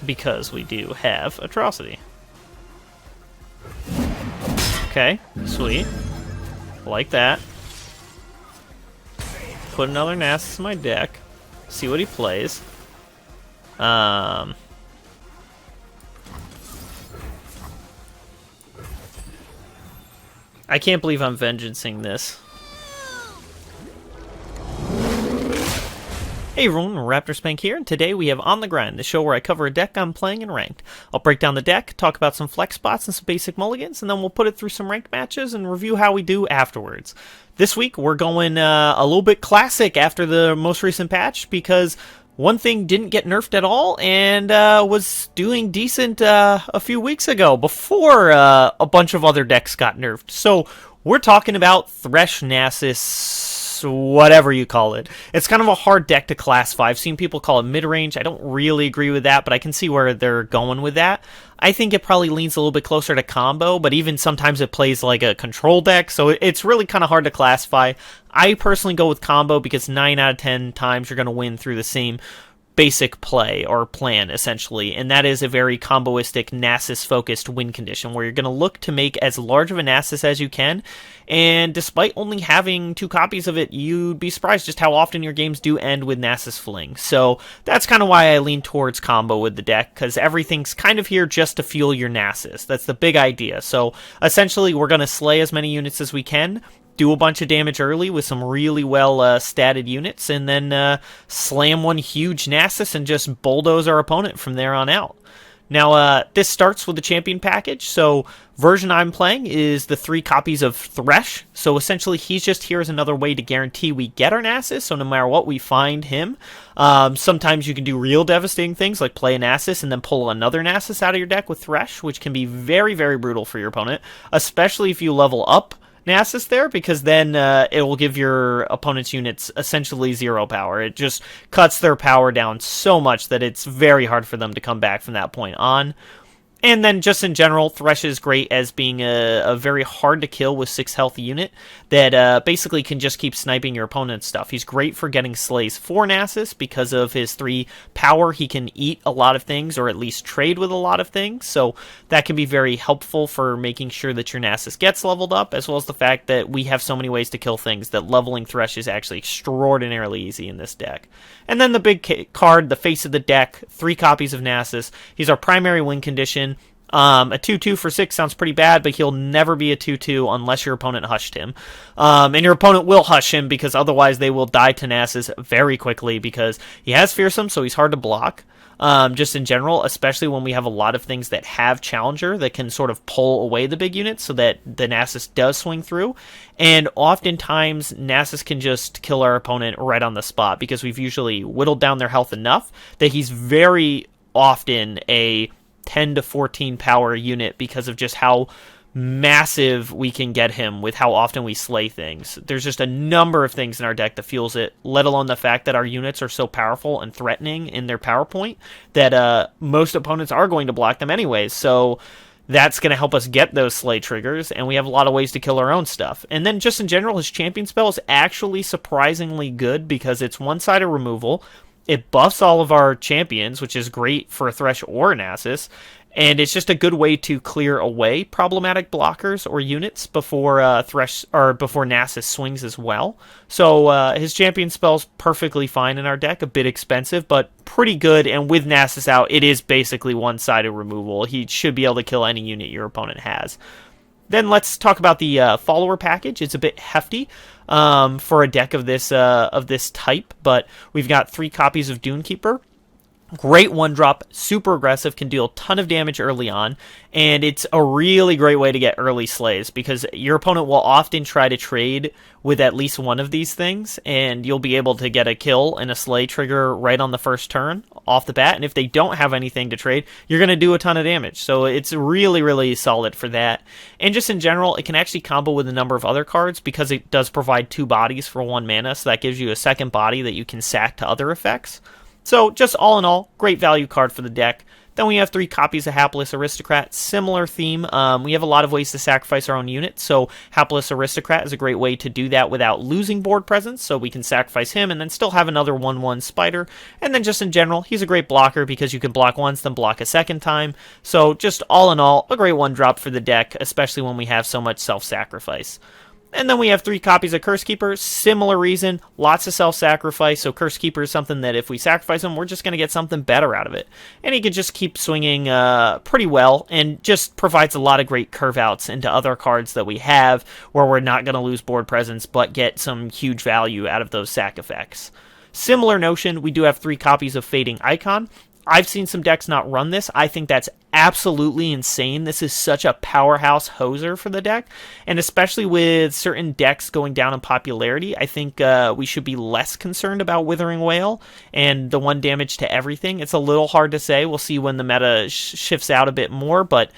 because we do have Atrocity. Okay, sweet. Like that. Put another Nasus in my deck. See what he plays. I can't believe I'm vengeancing this. Hey everyone, Raptor Spank here, and today we have On the Grind, the show where I cover a deck I'm playing in Ranked. I'll break down the deck, talk about some flex spots and some basic mulligans, and then we'll put it through some ranked matches and review how we do afterwards. This week we're going a little bit classic after the most recent patch, because one thing didn't get nerfed at all and was doing decent a few weeks ago before a bunch of other decks got nerfed. So we're talking about Thresh, Nasus, whatever you call it. It's kind of a hard deck to classify. I've seen people call it mid-range. I don't really agree with that, but I can see where they're going with that. I think it probably leans a little bit closer to combo, but even sometimes it plays like a control deck, so it's really kind of hard to classify. I personally go with combo because 9 out of 10 times you're going to win through the same basic play or plan, essentially, and that is a very comboistic Nasus-focused win condition, where you're going to look to make as large of a Nasus as you can, and despite only having 2 copies of it, you'd be surprised just how often your games do end with Nasus Fling. So that's kind of why I lean towards combo with the deck, because everything's kind of here just to fuel your Nasus. That's the big idea. So essentially, we're going to slay as many units as we can, do a bunch of damage early with some really well statted units, and then slam one huge Nasus and just bulldoze our opponent from there on out. Now, this starts with the champion package, so version I'm playing is the 3 copies of Thresh, so essentially he's just here as another way to guarantee we get our Nasus, so no matter what we find him. Sometimes you can do real devastating things, like play a Nasus and then pull another Nasus out of your deck with Thresh, which can be very, very brutal for your opponent, especially if you level up Nasus there, because then it will give your opponent's units essentially 0 power. It just cuts their power down so much that it's very hard for them to come back from that point on. And then just in general, Thresh is great as being a very hard to kill with 6 health unit that basically can just keep sniping your opponent's stuff. He's great for getting slays for Nasus because of his 3 power. He can eat a lot of things, or at least trade with a lot of things, so that can be very helpful for making sure that your Nasus gets leveled up, as well as the fact that we have so many ways to kill things that leveling Thresh is actually extraordinarily easy in this deck. And then the big card, the face of the deck, 3 copies of Nasus. He's our primary win condition. A 2-2 for 6 sounds pretty bad, but he'll never be a 2-2 unless your opponent hushed him. And your opponent will hush him, because otherwise they will die to Nasus very quickly, because he has Fearsome, so he's hard to block. Just in general, especially when we have a lot of things that have Challenger that can sort of pull away the big units so that the Nasus does swing through. And oftentimes, Nasus can just kill our opponent right on the spot, because we've usually whittled down their health enough that he's very often a 10 to 14 power unit because of just how massive we can get him with how often we slay things. There's just a number of things in our deck that fuels it, let alone the fact that our units are so powerful and threatening in their power point that most opponents are going to block them anyways. So that's going to help us get those slay triggers, and we have a lot of ways to kill our own stuff. And then just in general, his champion spell is actually surprisingly good because it's one-sided removal. It buffs all of our champions, which is great for a Thresh or a Nasus, and it's just a good way to clear away problematic blockers or units before Thresh or before Nasus swings as well. So his champion spell's perfectly fine in our deck, a bit expensive, but pretty good. And with Nasus out, it is basically one-sided removal. He should be able to kill any unit your opponent has. Then let's talk about the follower package. It's a bit hefty for a deck of this type, but we've got 3 copies of Dunekeeper. Great 1-drop, super aggressive, can deal a ton of damage early on, and it's a really great way to get early slays, because your opponent will often try to trade with at least one of these things, and you'll be able to get a kill and a slay trigger right on the first turn off the bat, and if they don't have anything to trade, you're going to do a ton of damage, so it's really, really solid for that. And just in general, it can actually combo with a number of other cards, because it does provide 2 bodies for 1 mana, so that gives you a second body that you can sack to other effects. So just all in all, great value card for the deck. Then we have 3 copies of Hapless Aristocrat. Similar theme. We have a lot of ways to sacrifice our own units, so Hapless Aristocrat is a great way to do that without losing board presence, so we can sacrifice him and then still have another 1/1 Spider. And then just in general, he's a great blocker because you can block once, then block a second time. So just all in all, a great 1-drop for the deck, especially when we have so much self-sacrifice. And then we have 3 copies of Curse Keeper. Similar reason, lots of self-sacrifice. So Curse Keeper is something that if we sacrifice him, we're just going to get something better out of it. And he can just keep swinging pretty well and just provides a lot of great curve outs into other cards that we have where we're not going to lose board presence but get some huge value out of those sack effects. Similar notion, we do have 3 copies of Fading Icon. I've seen some decks not run this. I think that's absolutely insane. This is such a powerhouse hoser for the deck, and especially with certain decks going down in popularity, I think we should be less concerned about Withering Wail and the 1 damage to everything. It's a little hard to say. We'll see when the meta shifts out a bit more, but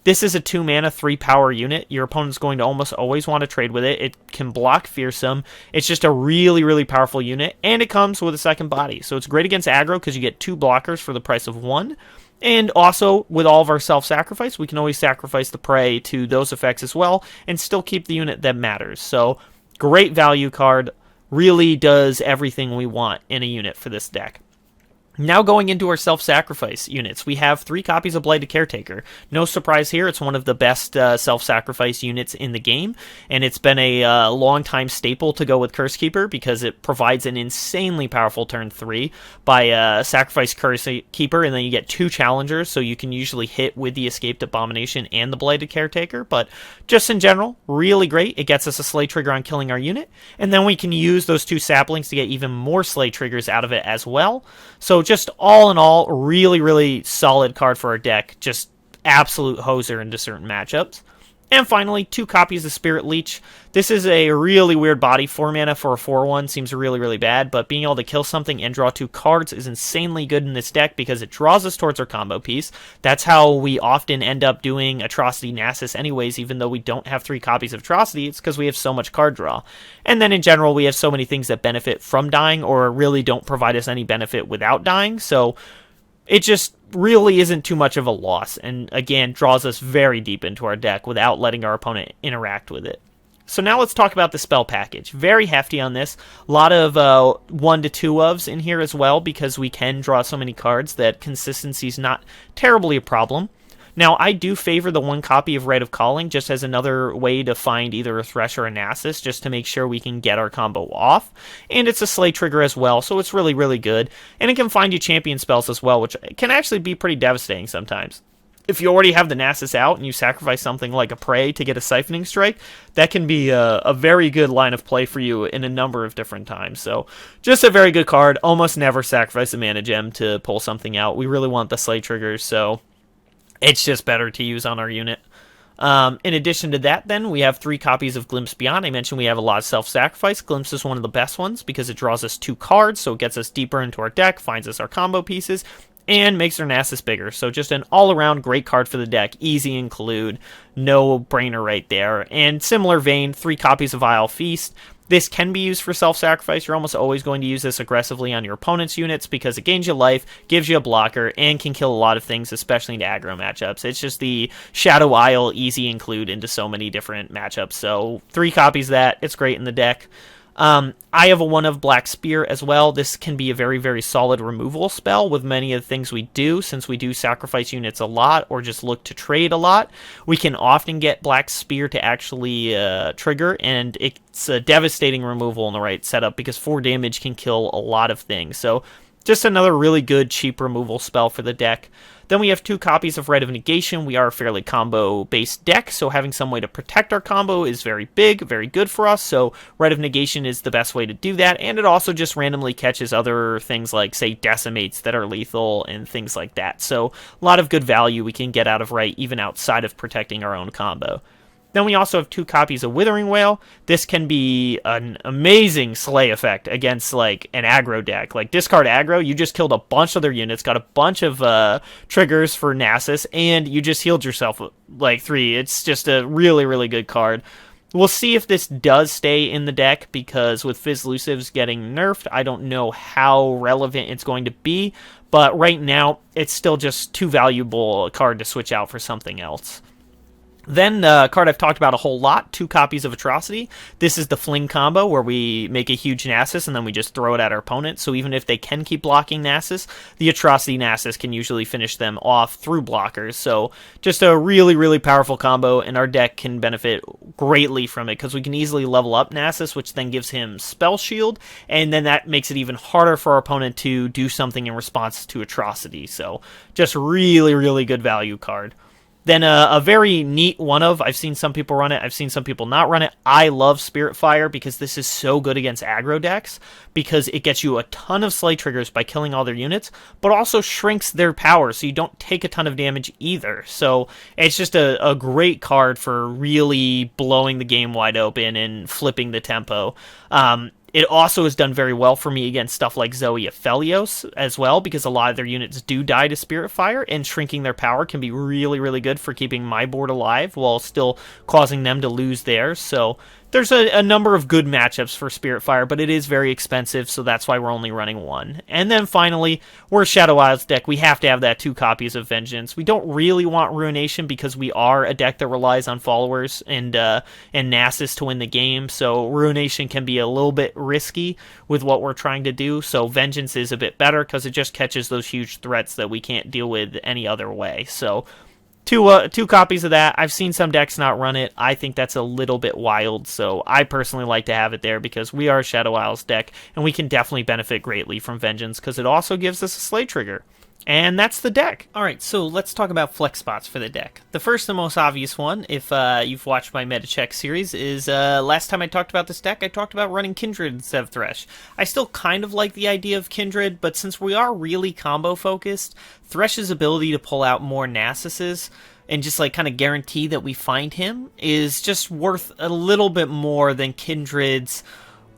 this is a 2-mana, 3-power unit. Your opponent's going to almost always want to trade with it. It can block Fearsome. It's just a really, really powerful unit, and it comes with a second body. So it's great against aggro because you get 2 blockers for the price of 1. And also, with all of our self-sacrifice, we can always sacrifice the prey to those effects as well and still keep the unit that matters. So, great value card. Really does everything we want in a unit for this deck. Now going into our self-sacrifice units, we have 3 copies of Blighted Caretaker. No surprise here, it's one of the best self-sacrifice units in the game, and it's been a long-time staple to go with Curse Keeper because it provides an insanely powerful turn 3 by sacrifice Curse Keeper, and then you get 2 challengers, so you can usually hit with the Escaped Abomination and the Blighted Caretaker, but just in general, really great. It gets us a Slay trigger on killing our unit, and then we can use those 2 saplings to get even more Slay triggers out of it as well. So just all in all, really, really solid card for our deck. Just absolute hoser into certain matchups. And finally, 2 copies of Spirit Leech. This is a really weird body. 4 mana for a 4/1 seems really, really bad, but being able to kill something and draw 2 cards is insanely good in this deck because it draws us towards our combo piece. That's how we often end up doing Atrocity Nasus anyways, even though we don't have 3 copies of Atrocity. It's because we have so much card draw. And then in general, we have so many things that benefit from dying or really don't provide us any benefit without dying, so it just really isn't too much of a loss, and again, draws us very deep into our deck without letting our opponent interact with it. So now let's talk about the spell package. Very hefty on this. A lot of 1 to 2 ofs in here as well, because we can draw so many cards that consistency is not terribly a problem. Now, I do favor the 1 copy of Rite of Calling just as another way to find either a Thresh or a Nasus, just to make sure we can get our combo off. And it's a Slay trigger as well, so it's really, really good. And it can find you champion spells as well, which can actually be pretty devastating sometimes. If you already have the Nasus out and you sacrifice something like a Prey to get a Siphoning Strike, that can be a very good line of play for you in a number of different times. So, just a very good card. Almost never sacrifice a mana gem to pull something out. We really want the Slay triggers, so it's just better to use on our unit. In addition to that, then, we have 3 copies of Glimpse Beyond. I mentioned we have a lot of self-sacrifice. Glimpse is one of the best ones because it draws us 2 cards, so it gets us deeper into our deck, finds us our combo pieces, and makes our Nasus bigger. So just an all-around great card for the deck. Easy include, no brainer right there. And similar vein, 3 copies of Vile Feast. This can be used for self-sacrifice. You're almost always going to use this aggressively on your opponent's units because it gains you life, gives you a blocker, and can kill a lot of things, especially into aggro matchups. It's just the Shadow Isle easy include into so many different matchups. So 3 copies of that. It's great in the deck. I have a 1 of Black Spear as well. This can be a very, very solid removal spell with many of the things we do, since we do sacrifice units a lot or just look to trade a lot. We can often get Black Spear to actually trigger, and it's a devastating removal in the right setup because 4 damage can kill a lot of things. So just another really good, cheap removal spell for the deck. Then we have 2 copies of Rite of Negation. We are a fairly combo-based deck, so having some way to protect our combo is very big, very good for us, so Rite of Negation is the best way to do that, and it also just randomly catches other things like, say, Decimates that are lethal and things like that. So a lot of good value we can get out of Rite, even outside of protecting our own combo. Then we also have 2 copies of Withering Wail. This can be an amazing Slay effect against, like, an aggro deck. Like, discard aggro, you just killed a bunch of their units, got a bunch of triggers for Nasus, and you just healed yourself, like, 3. It's just a really, really good card. We'll see if this does stay in the deck, because with Fizzlusives getting nerfed, I don't know how relevant it's going to be, but right now, it's still just too valuable a card to switch out for something else. Then a card I've talked about a whole lot, 2 copies of Atrocity. This is the Fling combo, where we make a huge Nasus and then we just throw it at our opponent. So even if they can keep blocking Nasus, the Atrocity Nasus can usually finish them off through blockers. So just a really, really powerful combo, and our deck can benefit greatly from it, because we can easily level up Nasus, which then gives him Spell Shield, and then that makes it even harder for our opponent to do something in response to Atrocity. So just really, really good value card. Then a very neat one of, I've seen some people run it, I've seen some people not run it. I love Spirit Fire, because this is so good against aggro decks, because it gets you a ton of Slay triggers by killing all their units, but also shrinks their power, so you don't take a ton of damage either. So it's just a great card for really blowing the game wide open and flipping the tempo. It also has done very well for me against stuff like Zoe Aphelios as well, because a lot of their units do die to Spirit Fire, and shrinking their power can be really, really good for keeping my board alive while still causing them to lose theirs. So there's a number of good matchups for Spirit Fire, but it is very expensive, so that's why we're only running 1. And then finally, we're a Shadow Isles deck. We have to have that 2 copies of Vengeance. We don't really want Ruination, because we are a deck that relies on followers and Nasus to win the game, so Ruination can be a little bit risky with what we're trying to do, so Vengeance is a bit better, because it just catches those huge threats that we can't deal with any other way. So two copies of that. I've seen some decks not run it. I think that's a little bit wild, so I personally like to have it there, because we are a Shadow Isles deck, and we can definitely benefit greatly from Vengeance, because it also gives us a Slay trigger. And that's the deck. Alright, so let's talk about flex spots for the deck. The first and most obvious one, if you've watched my Meta Check series, is last time I talked about this deck, I talked about running Kindred instead of Thresh. I still kind of like the idea of Kindred, but since we are really combo focused, Thresh's ability to pull out more Nasuses and just like kind of guarantee that we find him is just worth a little bit more than Kindred's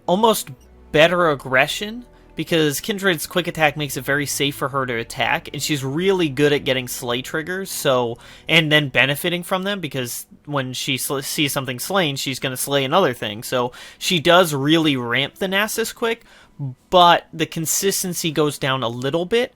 almost better aggression, because Kindred's quick attack makes it very safe for her to attack, and she's really good at getting Slay triggers, so, and then benefiting from them, because when she sees something slain, she's going to slay another thing, so she does really ramp the Nasus quick, but the consistency goes down a little bit,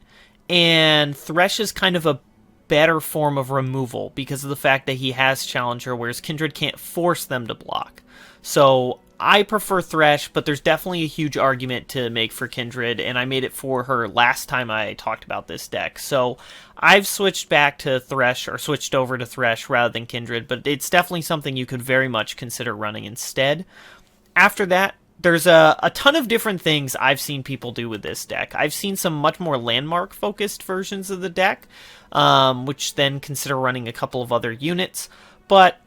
and Thresh is kind of a better form of removal, because of the fact that he has Challenger, whereas Kindred can't force them to block. So I prefer Thresh, but there's definitely a huge argument to make for Kindred, and I made it for her last time I talked about this deck. So I've switched back to Thresh, or switched over to Thresh rather than Kindred, but it's definitely something you could very much consider running instead. After that, there's a ton of different things I've seen people do with this deck. I've seen some much more landmark-focused versions of the deck, which then consider running a couple of other units, but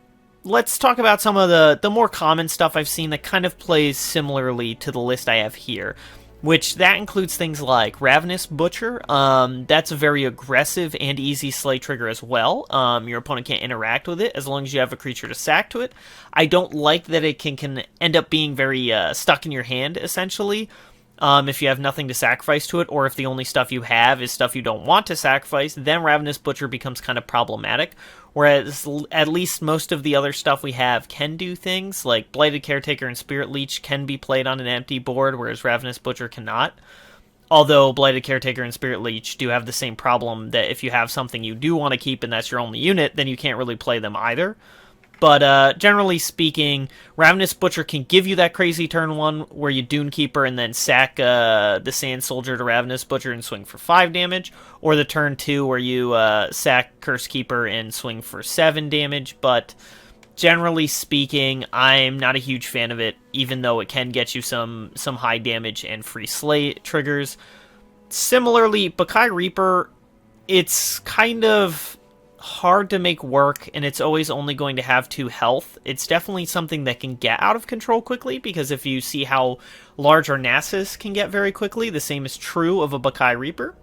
let's talk about some of the more common stuff I've seen that kind of plays similarly to the list I have here, which that includes things like Ravenous Butcher. That's a very aggressive and easy Slay trigger as well. Your opponent can't interact with it as long as you have a creature to sack to it. I don't like that it can end up being very stuck in your hand, essentially, if you have nothing to sacrifice to it, or if the only stuff you have is stuff you don't want to sacrifice, then Ravenous Butcher becomes kind of problematic. Whereas at least most of the other stuff we have can do things, like Blighted Caretaker and Spirit Leech can be played on an empty board, whereas Ravenous Butcher cannot. Although Blighted Caretaker and Spirit Leech do have the same problem, that if you have something you do want to keep and that's your only unit, then you can't really play them either. But generally speaking, Ravenous Butcher can give you that crazy turn 1 where you Dune Keeper and then sack the Sand Soldier to Ravenous Butcher and swing for 5 damage, or the turn 2 where you sack Curse Keeper and swing for 7 damage, but generally speaking, I'm not a huge fan of it, even though it can get you some high damage and free Slay triggers. Similarly, Bakai Reaper, it's kind of hard to make work, and it's always only going to have 2 health. It's definitely something that can get out of control quickly, because if you see how large our Nasus can get very quickly, the same is true of a Bakai Reaper.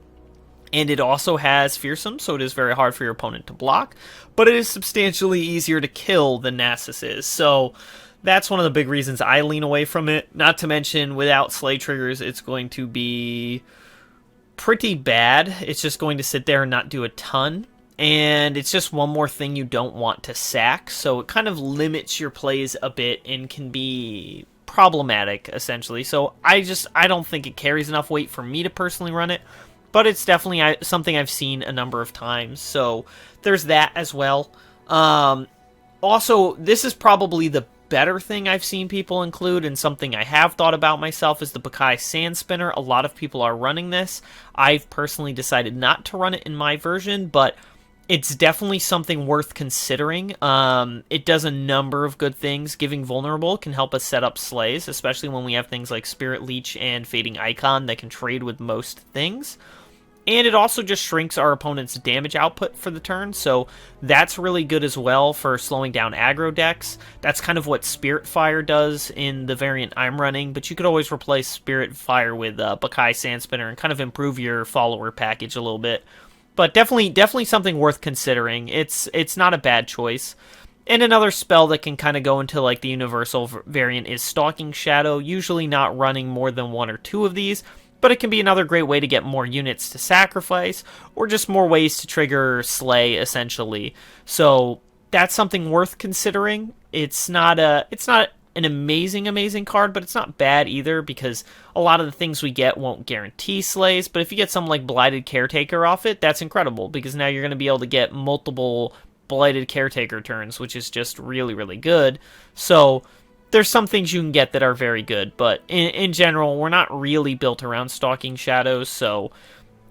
And it also has Fearsome, so it is very hard for your opponent to block, but it is substantially easier to kill than Nasus is, so that's one of the big reasons I lean away from it. Not to mention, without Slay triggers, it's going to be pretty bad. It's just going to sit there and not do a ton. and it's just one more thing you don't want to sack, so it kind of limits your plays a bit and can be problematic, essentially. So I don't think it carries enough weight for me to personally run it, but it's definitely something I've seen a number of times, so there's that as well. Also, this is probably the better thing I've seen people include, and something I have thought about myself, is the Bakai Sand Spinner. A lot of people are running this. I've personally decided not to run it in my version, but it's definitely something worth considering. It does a number of good things. Giving Vulnerable can help us set up slays, especially when we have things like Spirit Leech and Fading Icon that can trade with most things. And it also just shrinks our opponent's damage output for the turn, so that's really good as well for slowing down aggro decks. That's kind of what Spirit Fire does in the variant I'm running, but you could always replace Spirit Fire with Bakai Sand Spinner and kind of improve your follower package a little bit. But definitely something worth considering. It's not a bad choice. And another spell that can kind of go into like the universal variant is Stalking Shadow, usually not running more than one or two of these, but it can be another great way to get more units to sacrifice, or just more ways to trigger Slay, essentially. So that's something worth considering. It's not an amazing card, but it's not bad either, because a lot of the things we get won't guarantee Slays, but if you get something like Blighted Caretaker off it, that's incredible, because now you're going to be able to get multiple Blighted Caretaker turns, which is just really good. So there's some things you can get that are very good, but in general, we're not really built around Stalking Shadows, so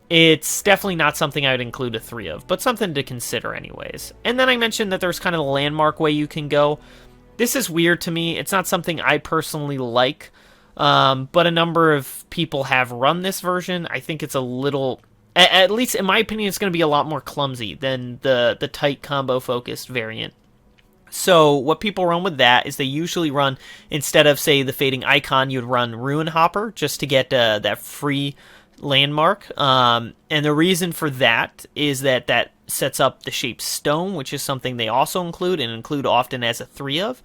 it's definitely not something I would include a 3 of, but something to consider anyways. And then I mentioned that there's kind of a landmark way you can go. This is weird to me. It's not something I personally like, but a number of people have run this version. I think it's a little, at least in my opinion, it's going to be a lot more clumsy than the tight combo-focused variant. So what people run with that is they usually run, instead of, say, the Fading Icon, you'd run Ruin Hopper just to get that free landmark. And the reason for that is that sets up the Shaped Stone, which is something they also include often as a 3 of.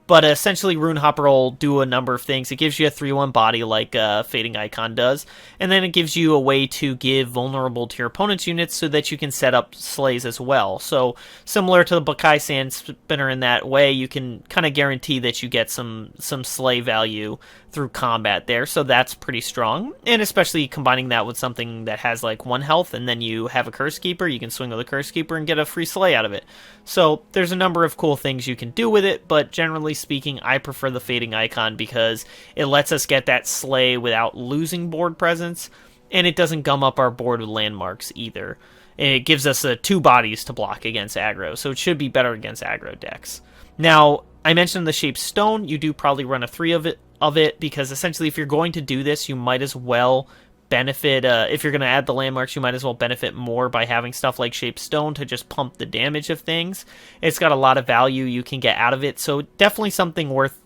But essentially, Rune Hopper will do a number of things. It gives you a 3/1 body like Fading Icon does, and then it gives you a way to give Vulnerable to your opponent's units so that you can set up Slays as well. So, similar to the Bakai Sand Spinner in that way, you can kind of guarantee that you get some Slay value through combat there, so that's pretty strong. And especially combining that with something that has like 1 health, and then you have a Curse Keeper, you can swing with a Curse Keeper and get a free Slay out of it. So there's a number of cool things you can do with it, but generally speaking, I prefer the Fading Icon because it lets us get that Slay without losing board presence, and it doesn't gum up our board with landmarks either. And it gives us 2 bodies to block against aggro, so it should be better against aggro decks. Now, I mentioned the Shaped Stone. You do probably run a 3 of it, because essentially if you're going to do this, you might as well benefit, if you're going to add the landmarks, you might as well benefit more by having stuff like Shaped Stone to just pump the damage of things. It's got a lot of value you can get out of it, so definitely something worth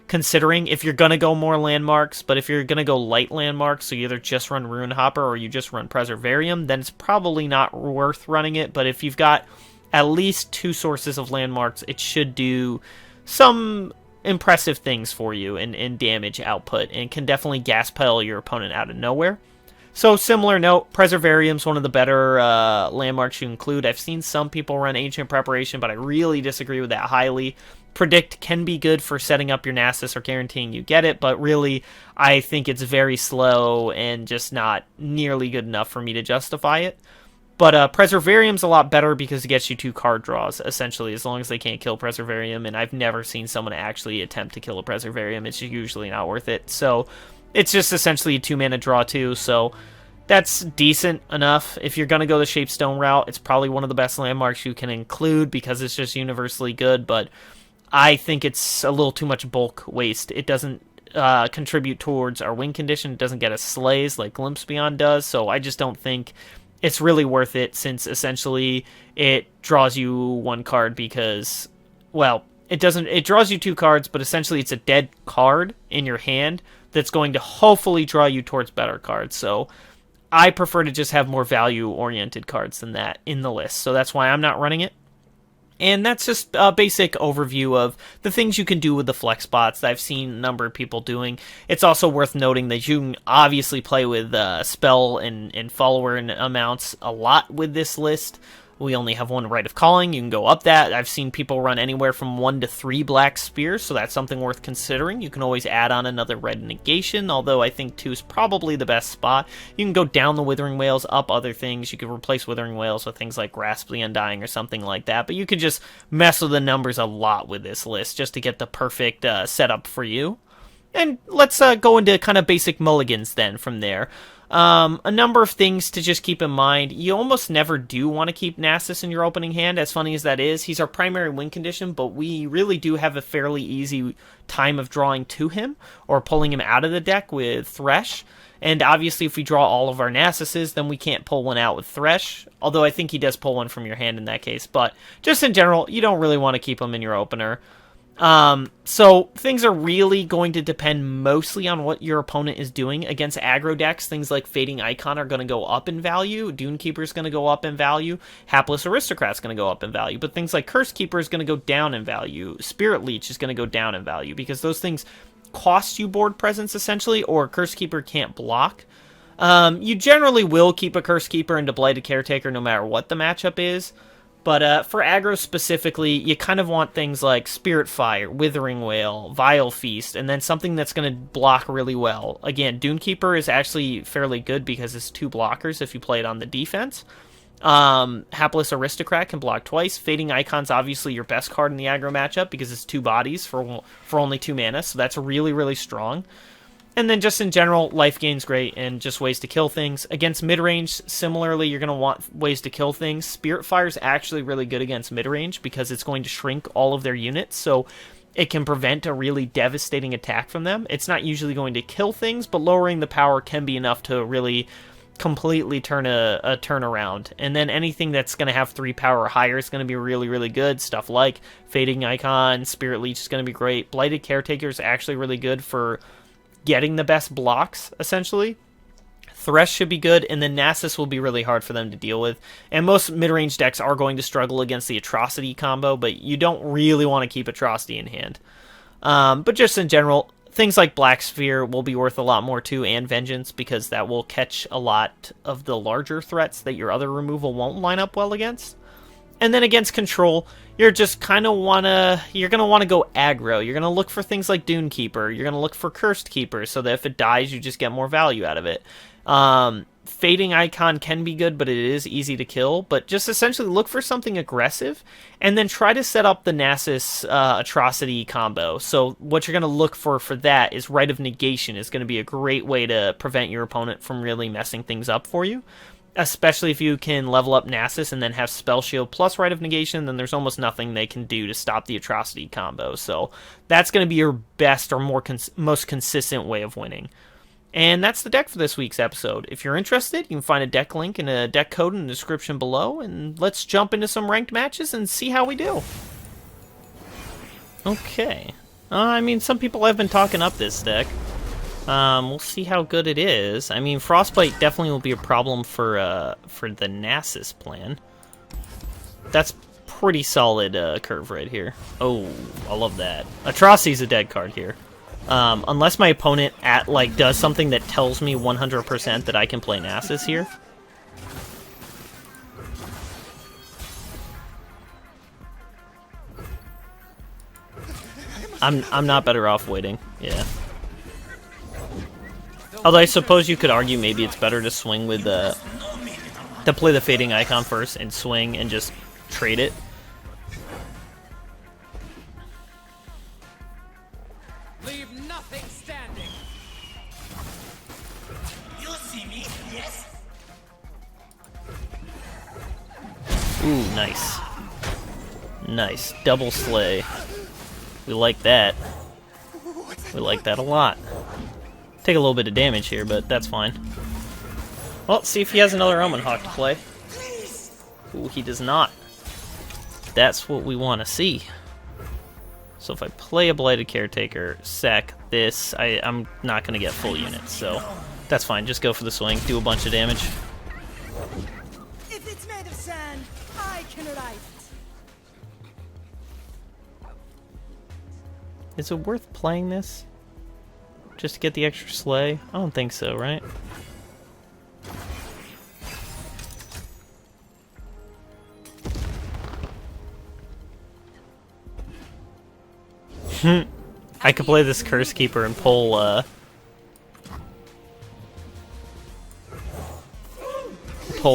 considering if you're going to go more landmarks. But if you're going to go light landmarks, so you either just run Rune Hopper or you just run Preservarium, then it's probably not worth running it. But if you've got at least 2 sources of landmarks, it should do some impressive things for you in damage output, and can definitely gas pedal your opponent out of nowhere. So, similar note, Preservarium's one of the better landmarks you include. I've seen some people run Ancient Preparation, but I really disagree with that highly. Predict can be good for setting up your Nasus or guaranteeing you get it, but really, I think it's very slow and just not nearly good enough for me to justify it. But Preservarium's a lot better because it gets you 2 card draws, essentially, as long as they can't kill Preservarium, and I've never seen someone actually attempt to kill a Preservarium. It's usually not worth it. So it's just essentially a 2-mana draw too, so that's decent enough. If you're going to go the Shaped Stone route, it's probably one of the best landmarks you can include because it's just universally good, but I think it's a little too much bulk waste. It doesn't contribute towards our win condition. It doesn't get us Slays like Glimpse Beyond does, so I just don't think it's really worth it, since essentially it draws you 1 card because, well, it draws you 2 cards, but essentially it's a dead card in your hand that's going to hopefully draw you towards better cards. So I prefer to just have more value-oriented cards than that in the list, so that's why I'm not running it. And that's just a basic overview of the things you can do with the flex bots that I've seen a number of people doing. It's also worth noting that you can obviously play with spell and follower amounts a lot with this list. We only have one Rite of Calling. You can go up that. I've seen people run anywhere from 1 to 3 Black Spears, so that's something worth considering. You can always add on another Red Negation, although I think 2 is probably the best spot. You can go down the Withering Wails, up other things. You could replace Withering Wails with things like Grasp the Undying or something like that, but you could just mess with the numbers a lot with this list just to get the perfect setup for you. And let's go into kind of basic mulligans then from there. A number of things to just keep in mind. You almost never do want to keep Nasus in your opening hand, as funny as that is. He's our primary win condition, but we really do have a fairly easy time of drawing to him, or pulling him out of the deck with Thresh. And obviously if we draw all of our Nasuses, then we can't pull one out with Thresh, although I think he does pull one from your hand in that case. But just in general, you don't really want to keep him in your opener. So things are really going to depend mostly on what your opponent is doing. Against aggro decks, things like Fading Icon are going to go up in value, Dunekeeper is going to go up in value, Hapless Aristocrat's going to go up in value, but things like Curse Keeper is going to go down in value, Spirit Leech is going to go down in value, because those things cost you board presence essentially, or Curse Keeper can't block. You generally will keep a Curse Keeper into Blighted Caretaker no matter what the matchup is. But for aggro specifically, you kind of want things like Spirit Fire, Withering Wail, Vile Feast, and then something that's going to block really well. Again, Dunekeeper is actually fairly good because it's 2 blockers if you play it on the defense. Hapless Aristocrat can block twice. Fading Icon's obviously your best card in the aggro matchup because it's 2 bodies for only 2 mana, so that's really, really strong. And then just in general, life gain's great, and just ways to kill things. Against midrange, similarly, you're going to want ways to kill things. Spirit Fire's actually really good against midrange because it's going to shrink all of their units, so it can prevent a really devastating attack from them. It's not usually going to kill things, but lowering the power can be enough to really completely turn a turnaround. And then anything that's going to have 3 power or higher is going to be really, really good. Stuff like Fading Icon, Spirit Leech is going to be great. Blighted Caretaker is actually really good for getting the best blocks, essentially. Thresh should be good, and then Nasus will be really hard for them to deal with. And most mid-range decks are going to struggle against the Atrocity combo, but you don't really want to keep Atrocity in hand. But just in general, things like Black Sphere will be worth a lot more too, and Vengeance, because that will catch a lot of the larger threats that your other removal won't line up well against. And then against control, you're just kind of you're going to want to go aggro. You're going to look for things like Dunekeeper. You're going to look for Cursed Keeper, so that if it dies, you just get more value out of it. Fading Icon can be good, but it is easy to kill. But just essentially look for something aggressive, and then try to set up the Nasus Atrocity combo. So what you're going to look for that is Rite of Negation is going to be a great way to prevent your opponent from really messing things up for you. Especially if you can level up Nasus and then have Spell Shield plus Rite of Negation, then there's almost nothing they can do to stop the Atrocity combo. So that's going to be your best or most consistent way of winning. And that's the deck for this week's episode. If you're interested, you can find a deck link and a deck code in the description below, and let's jump into some ranked matches and see how we do. Okay. I mean, some people have been talking up this deck. We'll see how good it is. I mean, Frostbite definitely will be a problem for the Nasus plan. That's pretty solid curve right here. Oh, I love that. Atrocity's a dead card here. Unless my opponent does something that tells me 100% that I can play Nasus here. I'm not better off waiting. Yeah. Although I suppose you could argue maybe it's better to swing with to play the Fading Icon first and swing and just trade it. Leave nothing standing. You see me? Yes. Ooh, nice. Nice. Double slay. We like that. We like that a lot. Take a little bit of damage here, but that's fine. Well, let's see if he has another Omen Hawk to play. Ooh, he does not. That's what we want to see. So if I play a Blighted Caretaker, sack this, I'm not going to get full units, so that's fine. Just go for the swing, do a bunch of damage. If it's made of sand, I can write. Is it worth playing this? Just to get the extra slay? I don't think so, right? I could play this Curse Keeper and pull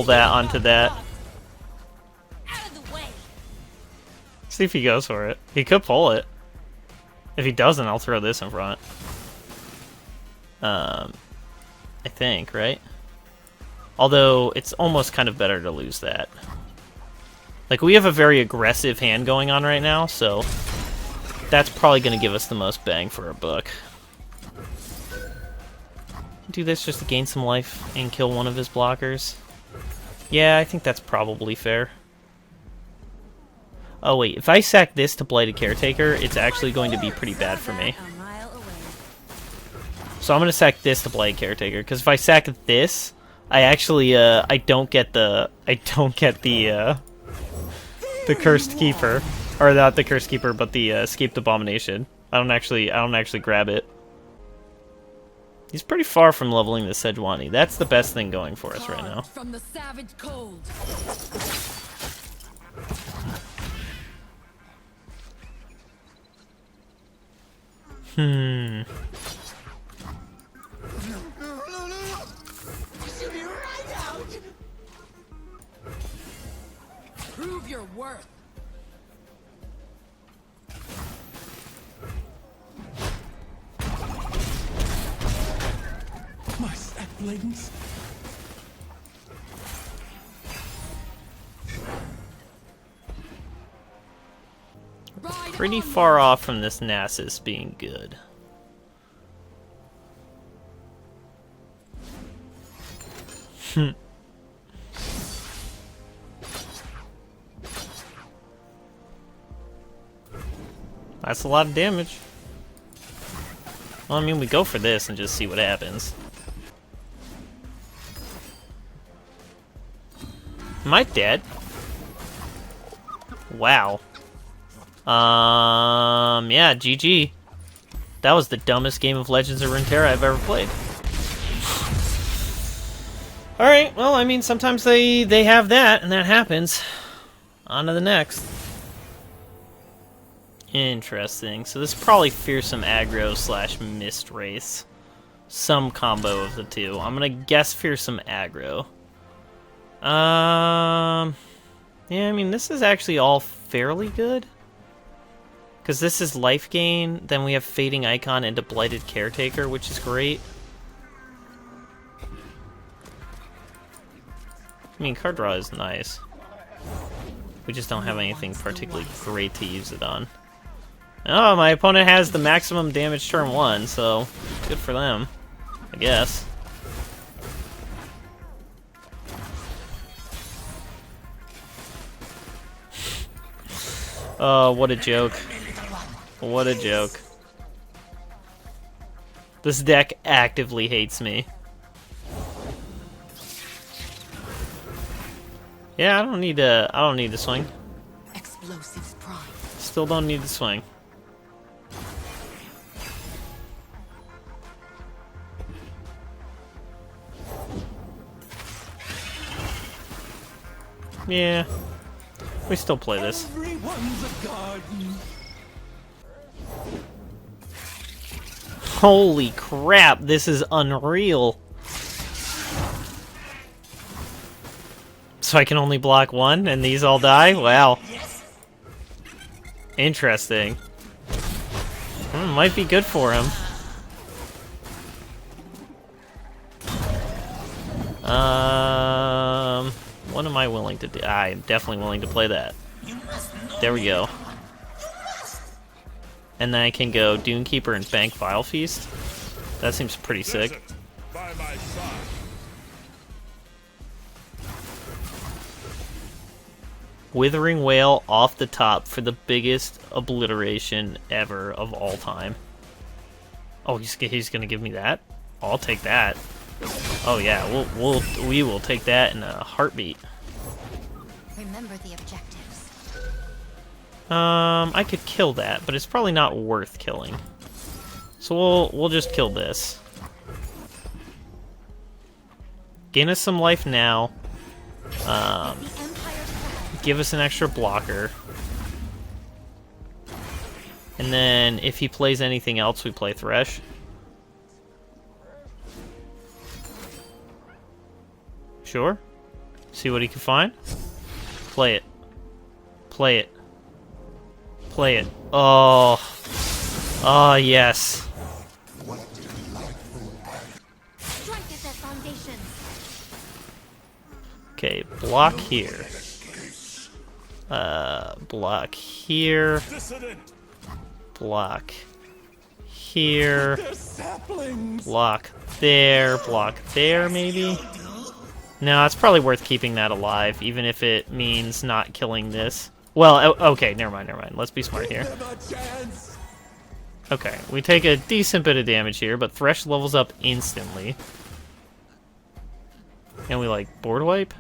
that onto that. Out of the way. See if he goes for it. He could pull it. If he doesn't, I'll throw this in front. I think, right? Although, it's almost kind of better to lose that. Like, we have a very aggressive hand going on right now, so that's probably going to give us the most bang for our buck. Do this just to gain some life and kill one of his blockers. Yeah, I think that's probably fair. Oh wait, if I sack this to Blighted Caretaker, it's actually going to be pretty bad for me. So I'm going to sack this to Blighted Caretaker, because if I sack this, I actually, I don't get the Cursed Keeper. Or not the Cursed Keeper, but the Escaped Abomination. I don't actually grab it. He's pretty far from leveling the Sejuani. That's the best thing going for us right now. From the savage cold. Prove your worth. My saplings. Pretty far off from this Nasus being good. That's a lot of damage. Well, I mean, we go for this and just see what happens. Am I dead? Wow. Yeah, GG. That was the dumbest game of Legends of Runeterra I've ever played. Alright, well, I mean, sometimes they have that, and that happens. On to the next. Interesting. So this is probably Fearsome Aggro / Mist Wraith. Some combo of the two. I'm gonna guess Fearsome Aggro. Yeah, I mean, this is actually all fairly good. Because this is life gain, then we have Fading Icon into Blighted Caretaker, which is great. I mean, card draw is nice. We just don't have anything particularly great to use it on. Oh, my opponent has the maximum damage turn 1, so good for them, I guess. Oh, what a joke. What a joke. This deck actively hates me. Yeah, I don't need to swing. Explosives prime. Still don't need to swing. Yeah. We still play this. Everyone's a garden. Holy crap, this is unreal. So I can only block one and these all die? Wow. Interesting. Might be good for him. What am I willing to do? I'm definitely willing to play that. There we go. And then I can go Dunekeeper and Bank Vile Feast. That seems pretty sick. By my side. Withering Wail off the top for the biggest obliteration ever of all time. Oh, he's gonna give me that? I'll take that. Oh yeah, we will take that in a heartbeat. Remember the objectives. I could kill that, but it's probably not worth killing. So we'll just kill this. Gain us some life now. Give us an extra blocker. And then if he plays anything else, we play Thresh. Sure. See what he can find. Play it. Play it. Play it. Oh. Oh, yes. Okay, block here. Block here. Block here. Block there, maybe? No, it's probably worth keeping that alive, even if it means not killing this. Well, okay, never mind. Let's be smart here. Okay, we take a decent bit of damage here, but Thresh levels up instantly. And we, like, board wipe?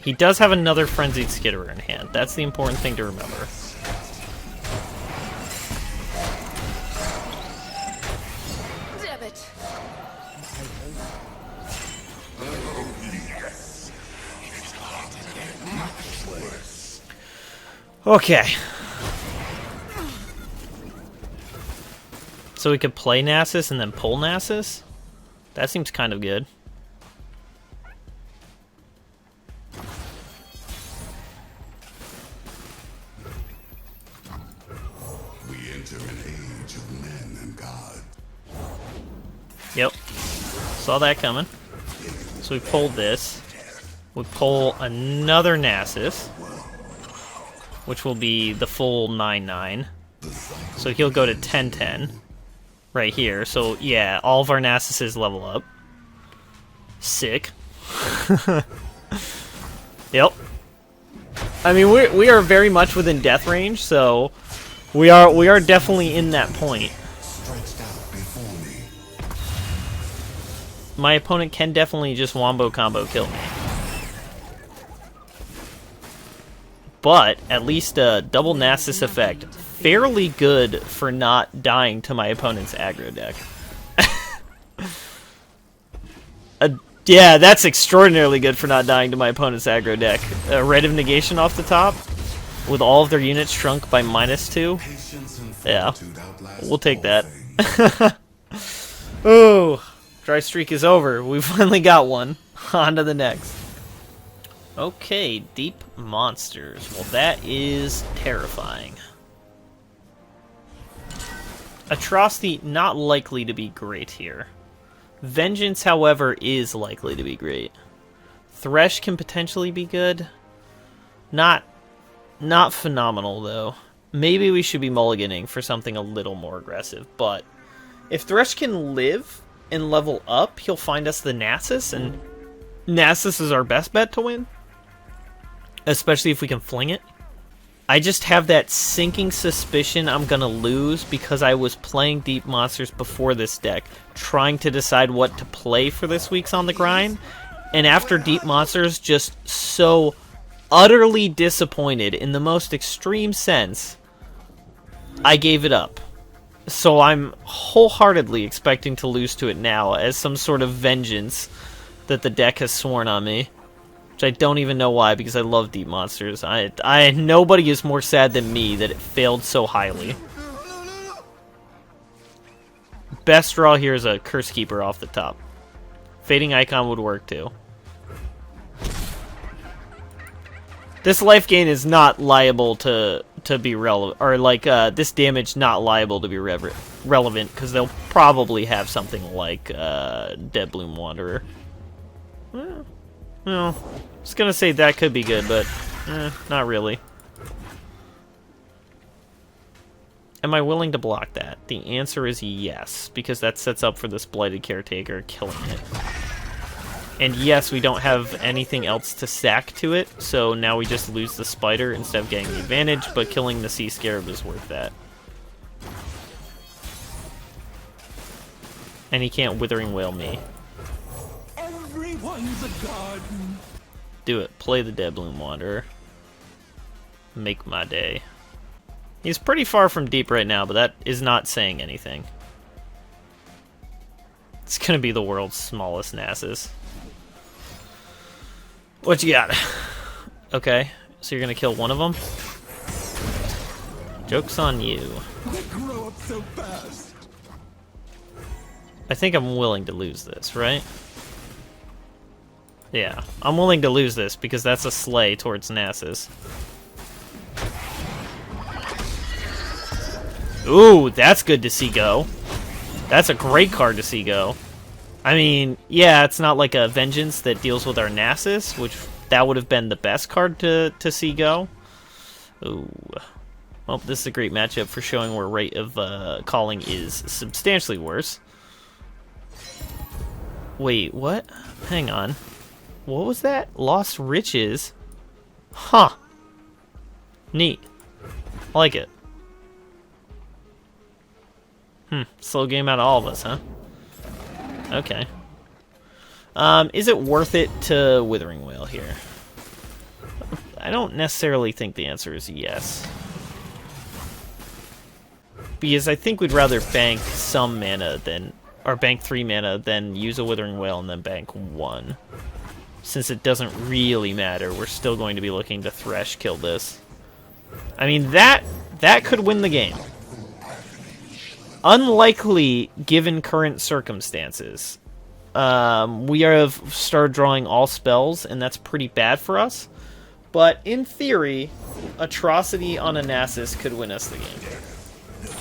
He does have another Frenzied Skitterer in hand. That's the important thing to remember. Damn it. Okay. So we could play Nasus and then pull Nasus? That seems kind of good. We enter an age of men and God. Yep. Saw that coming. So we pulled this. We pull another Nasus, which will be the full 9/9. So he'll go to 10/10 right here. So yeah, all of our Nasuses level up. Sick. Yep. I mean, we are very much within death range, so we are definitely in that point. Stretched out before me. My opponent can definitely just wombo combo kill me. But at least a double Nasus effect, fairly good for not dying to my opponent's aggro deck. Yeah, that's extraordinarily good for not dying to my opponent's aggro deck. A Rite of Negation off the top, with all of their units shrunk by -2. Yeah, we'll take that. Oh, dry streak is over. We finally got one. On to the next. Okay, deep monsters. Well, that is terrifying. Atrocity, not likely to be great here. Vengeance, however, is likely to be great. Thresh can potentially be good. Not phenomenal, though. Maybe we should be mulliganing for something a little more aggressive, but if Thresh can live and level up, he'll find us the Nasus, and Nasus is our best bet to win. Especially if we can fling it. I just have that sinking suspicion I'm gonna lose because I was playing Deep Monsters before this deck, trying to decide what to play for this week's On the Grind, and after Deep Monsters, just so utterly disappointed in the most extreme sense, I gave it up. So I'm wholeheartedly expecting to lose to it now as some sort of vengeance that the deck has sworn on me. I don't even know why, because I love Deep Monsters. Nobody is more sad than me that it failed so highly. Best draw here is a Curse Keeper off the top. Fading Icon would work too. This life gain is not liable to be relevant, or like this damage not liable to be relevant, because they'll probably have something like Dead Bloom Wanderer. Well, I was gonna say that could be good, but not really. Am I willing to block that? The answer is yes, because that sets up for this Blighted Caretaker killing it. And yes, we don't have anything else to sack to it, so now we just lose the Spider instead of getting the advantage, but killing the Sea Scarab is worth that. And he can't Withering Wail me. Everyone's a garden. Do it. Play the Dead Bloom Wanderer. Make my day. He's pretty far from deep right now, but that is not saying anything. It's gonna be the world's smallest Nasus. What you got? Okay, so you're gonna kill one of them? Joke's on you. They grow up so fast. I think I'm willing to lose this, right? Yeah, I'm willing to lose this because that's a slay towards Nasus. Ooh, that's good to see go. That's a great card to see go. I mean, yeah, it's not like a Vengeance that deals with our Nasus, which that would have been the best card to see go. Ooh. Well, this is a great matchup for showing where rate of calling is substantially worse. Wait, what? Hang on. What was that? Lost Riches? Huh. Neat. I like it. Slow game out of all of us, huh? Okay. Is it worth it to Withering Wail here? I don't necessarily think the answer is yes. Because I think we'd rather bank some mana than... or bank 3 mana than use a Withering Wail and then bank 1. Since it doesn't really matter, we're still going to be looking to Thresh kill this. I mean, that could win the game. Unlikely, given current circumstances. We have started drawing all spells, and that's pretty bad for us. But in theory, Atrocity on a Nasus could win us the game.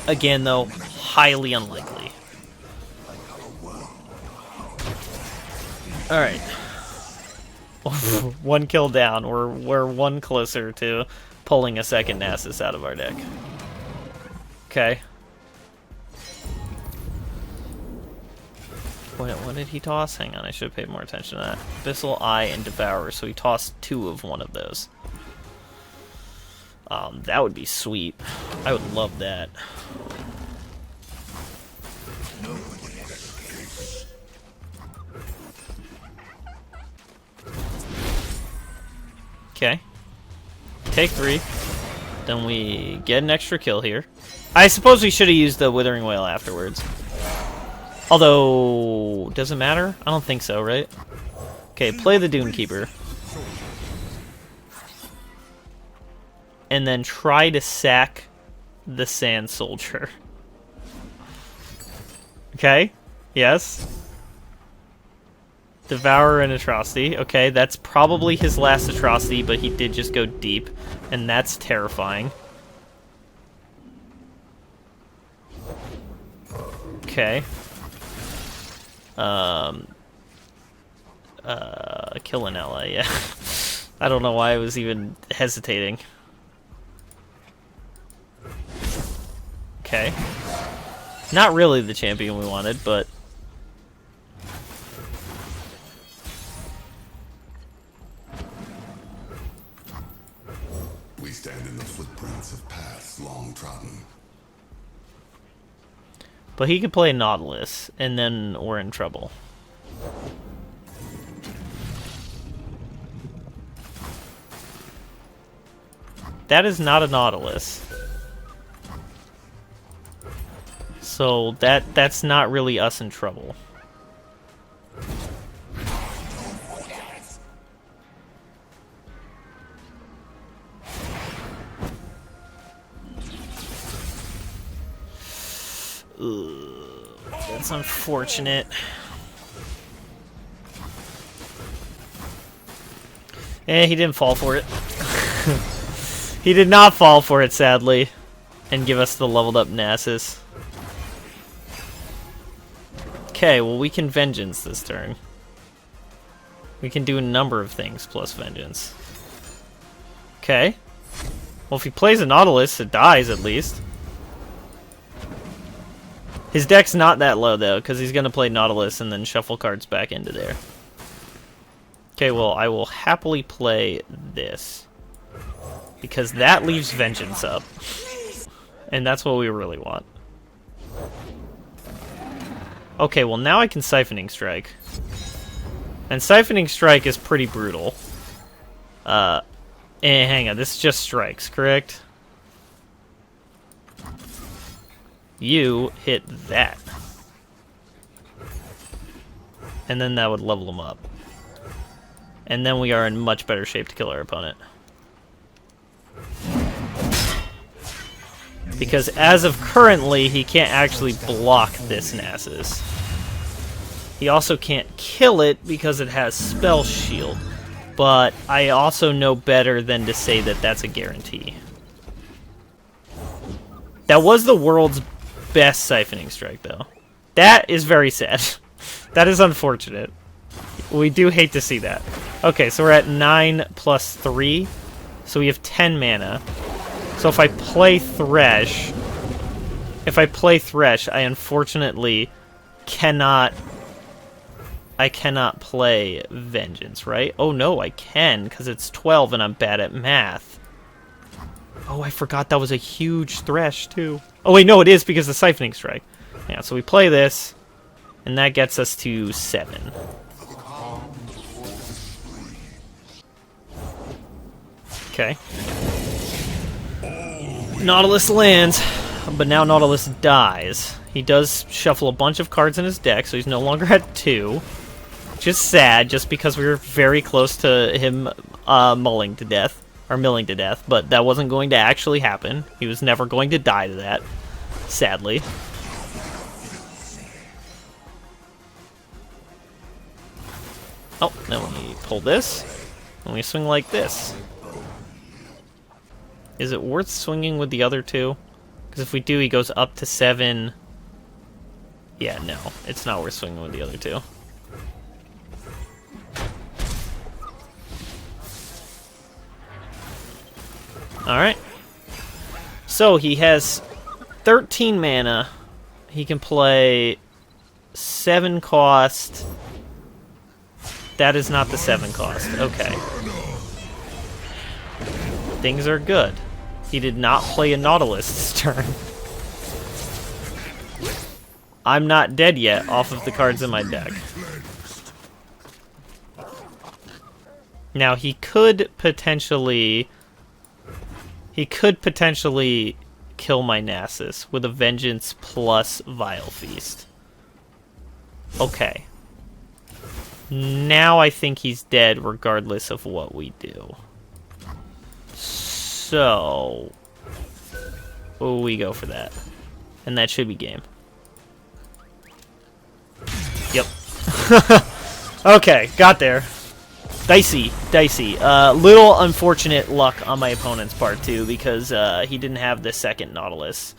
Again, though, highly unlikely. Alright. One kill down. We're one closer to pulling a second Nasus out of our deck. Okay. What did he toss? Hang on, I should have paid more attention to that. Abyssal Eye and Devourer, so he tossed 2 of one of those. That would be sweet. I would love that. Okay. Take 3. Then we get an extra kill here. I suppose we should have used the Withering Wail afterwards. Although, does it matter? I don't think so, right? Okay, play the Dune Keeper. And then try to sack the Sand Soldier. Okay, yes. Devourer and Atrocity. Okay, that's probably his last Atrocity, but he did just go deep, and that's terrifying. Okay. Kill an ally, yeah. I don't know why I was even hesitating. Okay. Not really the champion we wanted, but... We stand in the footprints of paths long trodden. But he could play Nautilus, and then we're in trouble. That is not a Nautilus. So that's not really us in trouble. Ugh, that's unfortunate. Eh, he didn't fall for it. He did not fall for it, sadly, and give us the leveled up Nasus. Okay, well, we can Vengeance this turn. We can do a number of things plus Vengeance. Okay. Well, if he plays a Nautilus, it dies at least. His deck's not that low, though, because he's going to play Nautilus and then shuffle cards back into there. Okay, well, I will happily play this. Because that leaves Vengeance up. And that's what we really want. Okay, well, now I can Siphoning Strike. And Siphoning Strike is pretty brutal. Hang on, this just strikes, correct? You hit that. And then that would level him up. And then we are in much better shape to kill our opponent. Because as of currently, he can't actually block this Nasus. He also can't kill it because it has Spell Shield. But I also know better than to say that that's a guarantee. That was the world's best Siphoning Strike, though. That is very sad. That is unfortunate. We do hate to see that. Okay, so we're at 9 plus 3. So we have 10 mana. So if I play Thresh... I unfortunately cannot... I cannot play Vengeance, right? Oh no, I can, because it's 12 and I'm bad at math. Oh, I forgot that was a huge Thresh, too. Oh wait, no, it is because of the Siphoning Strike. Yeah, so we play this, and that gets us to 7. Okay. Nautilus lands, but now Nautilus dies. He does shuffle a bunch of cards in his deck, so he's no longer at 2. Which is sad, just because we were very close to him milling to death, but that wasn't going to actually happen. He was never going to die to that, sadly. Oh, then we pull this, and we swing like this. Is it worth swinging with the other two? Because if we do, he goes up to 7. Yeah, no, it's not worth swinging with the other two. Alright. So he has 13 mana. He can play 7 cost. That is not the 7 cost. Okay. Things are good. He did not play a Nautilus this turn. I'm not dead yet off of the cards in my deck. Now he could potentially kill my Nasus with a Vengeance plus Vile Feast. Okay. Now I think he's dead regardless of what we do. So we go for that. And that should be game. Yep. Okay, got there. Dicey. Little unfortunate luck on my opponent's part, too, because he didn't have the second Nautilus.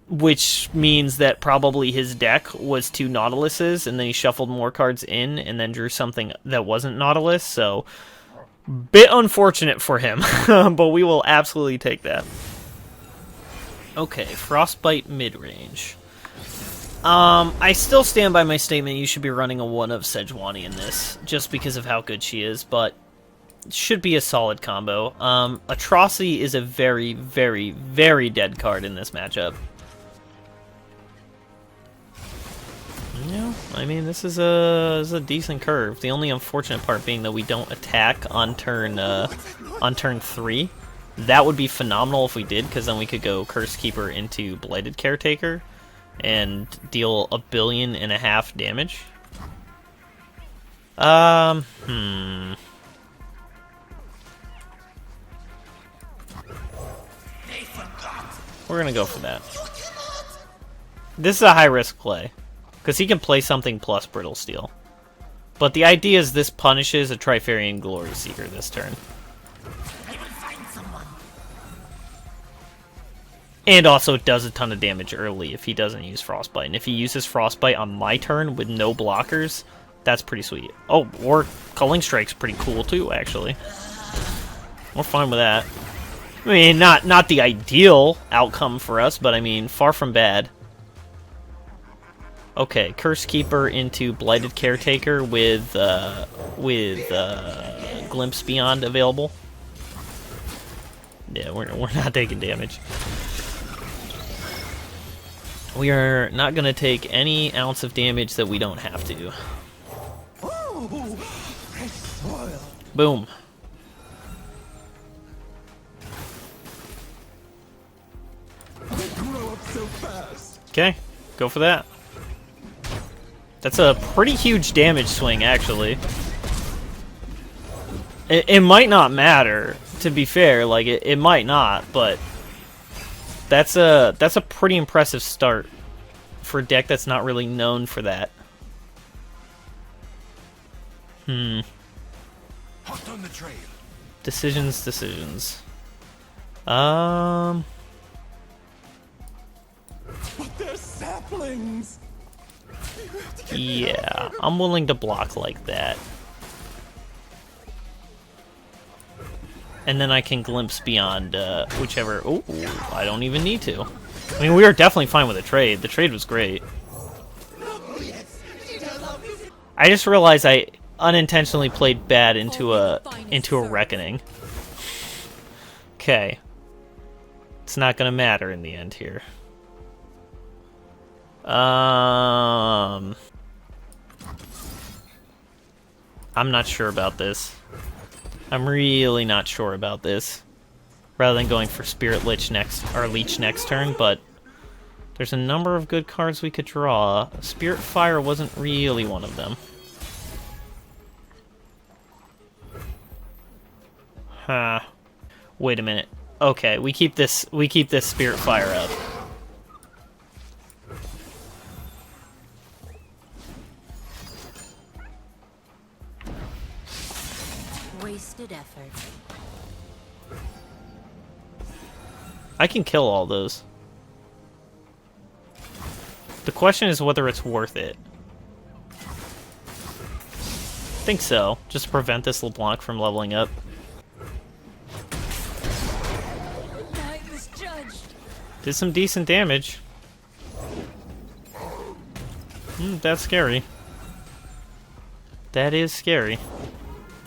Which means that probably his deck was 2 Nautiluses, and then he shuffled more cards in, and then drew something that wasn't Nautilus, so... Bit unfortunate for him, but we will absolutely take that. Okay, Frostbite midrange. I still stand by my statement you should be running a 1 of Sejuani in this, just because of how good she is, but it should be a solid combo. Atrocity is a very, very, very dead card in this matchup. Yeah, I mean, this is a decent curve. The only unfortunate part being that we don't attack on turn 3. That would be phenomenal if we did, because then we could go Curse Keeper into Blighted Caretaker and deal 1.5 billion damage. We're gonna go for that. This is a high-risk play, because he can play something plus Brittle Steel. But the idea is this punishes a Trifarian Glory Seeker this turn. And also it does a ton of damage early if he doesn't use Frostbite. And if he uses Frostbite on my turn with no blockers, that's pretty sweet. Oh, or Culling Strike's pretty cool too, actually. We're fine with that. I mean, not the ideal outcome for us, but I mean, far from bad. Okay, Curse Keeper into Blighted Caretaker with Glimpse Beyond available. Yeah, we're not taking damage. We are not going to take any ounce of damage that we don't have to. Boom. Okay, go for that. That's a pretty huge damage swing, actually. It might not matter, to be fair. Like, it might not, but That's a pretty impressive start for a deck that's not really known for that. Hot on the trail. Decisions. But they're saplings. Yeah, I'm willing to block like that. And then I can glimpse beyond whichever... Oh, I don't even need to. I mean, we were definitely fine with the trade. The trade was great. I just realized I unintentionally played bad into a reckoning. Okay. It's not gonna matter in the end here. I'm not sure about this. I'm really not sure about this. Rather than going for Spirit Lich next turn, but there's a number of good cards we could draw. Spirit Fire wasn't really one of them. Huh. Wait a minute. Okay, we keep this Spirit Fire up. Wasted effort. I can kill all those. The question is whether it's worth it. Think so, just to prevent this LeBlanc from leveling up. Night was judged. Did some decent damage. That's scary. That is scary.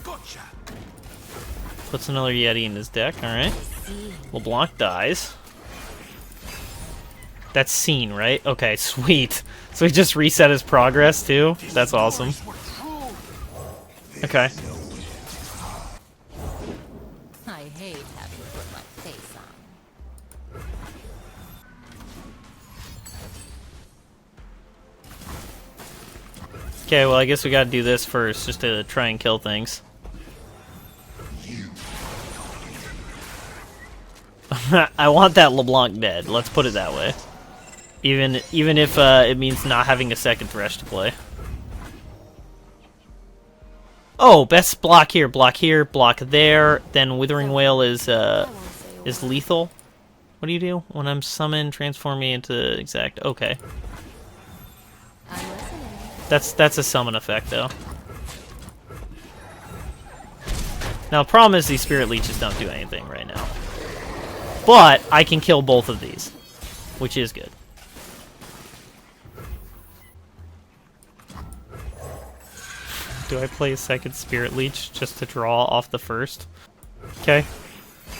Gotcha. Puts another Yeti in his deck, alright. LeBlanc dies. That's seen, right? Okay, sweet. So he just reset his progress, too? That's awesome. Okay. I hate having to put my face on. Okay, well, I guess we gotta do this first, just to try and kill things. I want that LeBlanc dead, let's put it that way. Even if it means not having a second Thresh to play. Oh, best block here, block there. Then Withering Wail is lethal. What do you do? When I'm summoned, transform me into exact. Okay. I'm listening. That's a summon effect though. Now the problem is these Spirit Leeches don't do anything right now. But I can kill both of these, which is good. Do I play a second Spirit Leech just to draw off the first? Okay.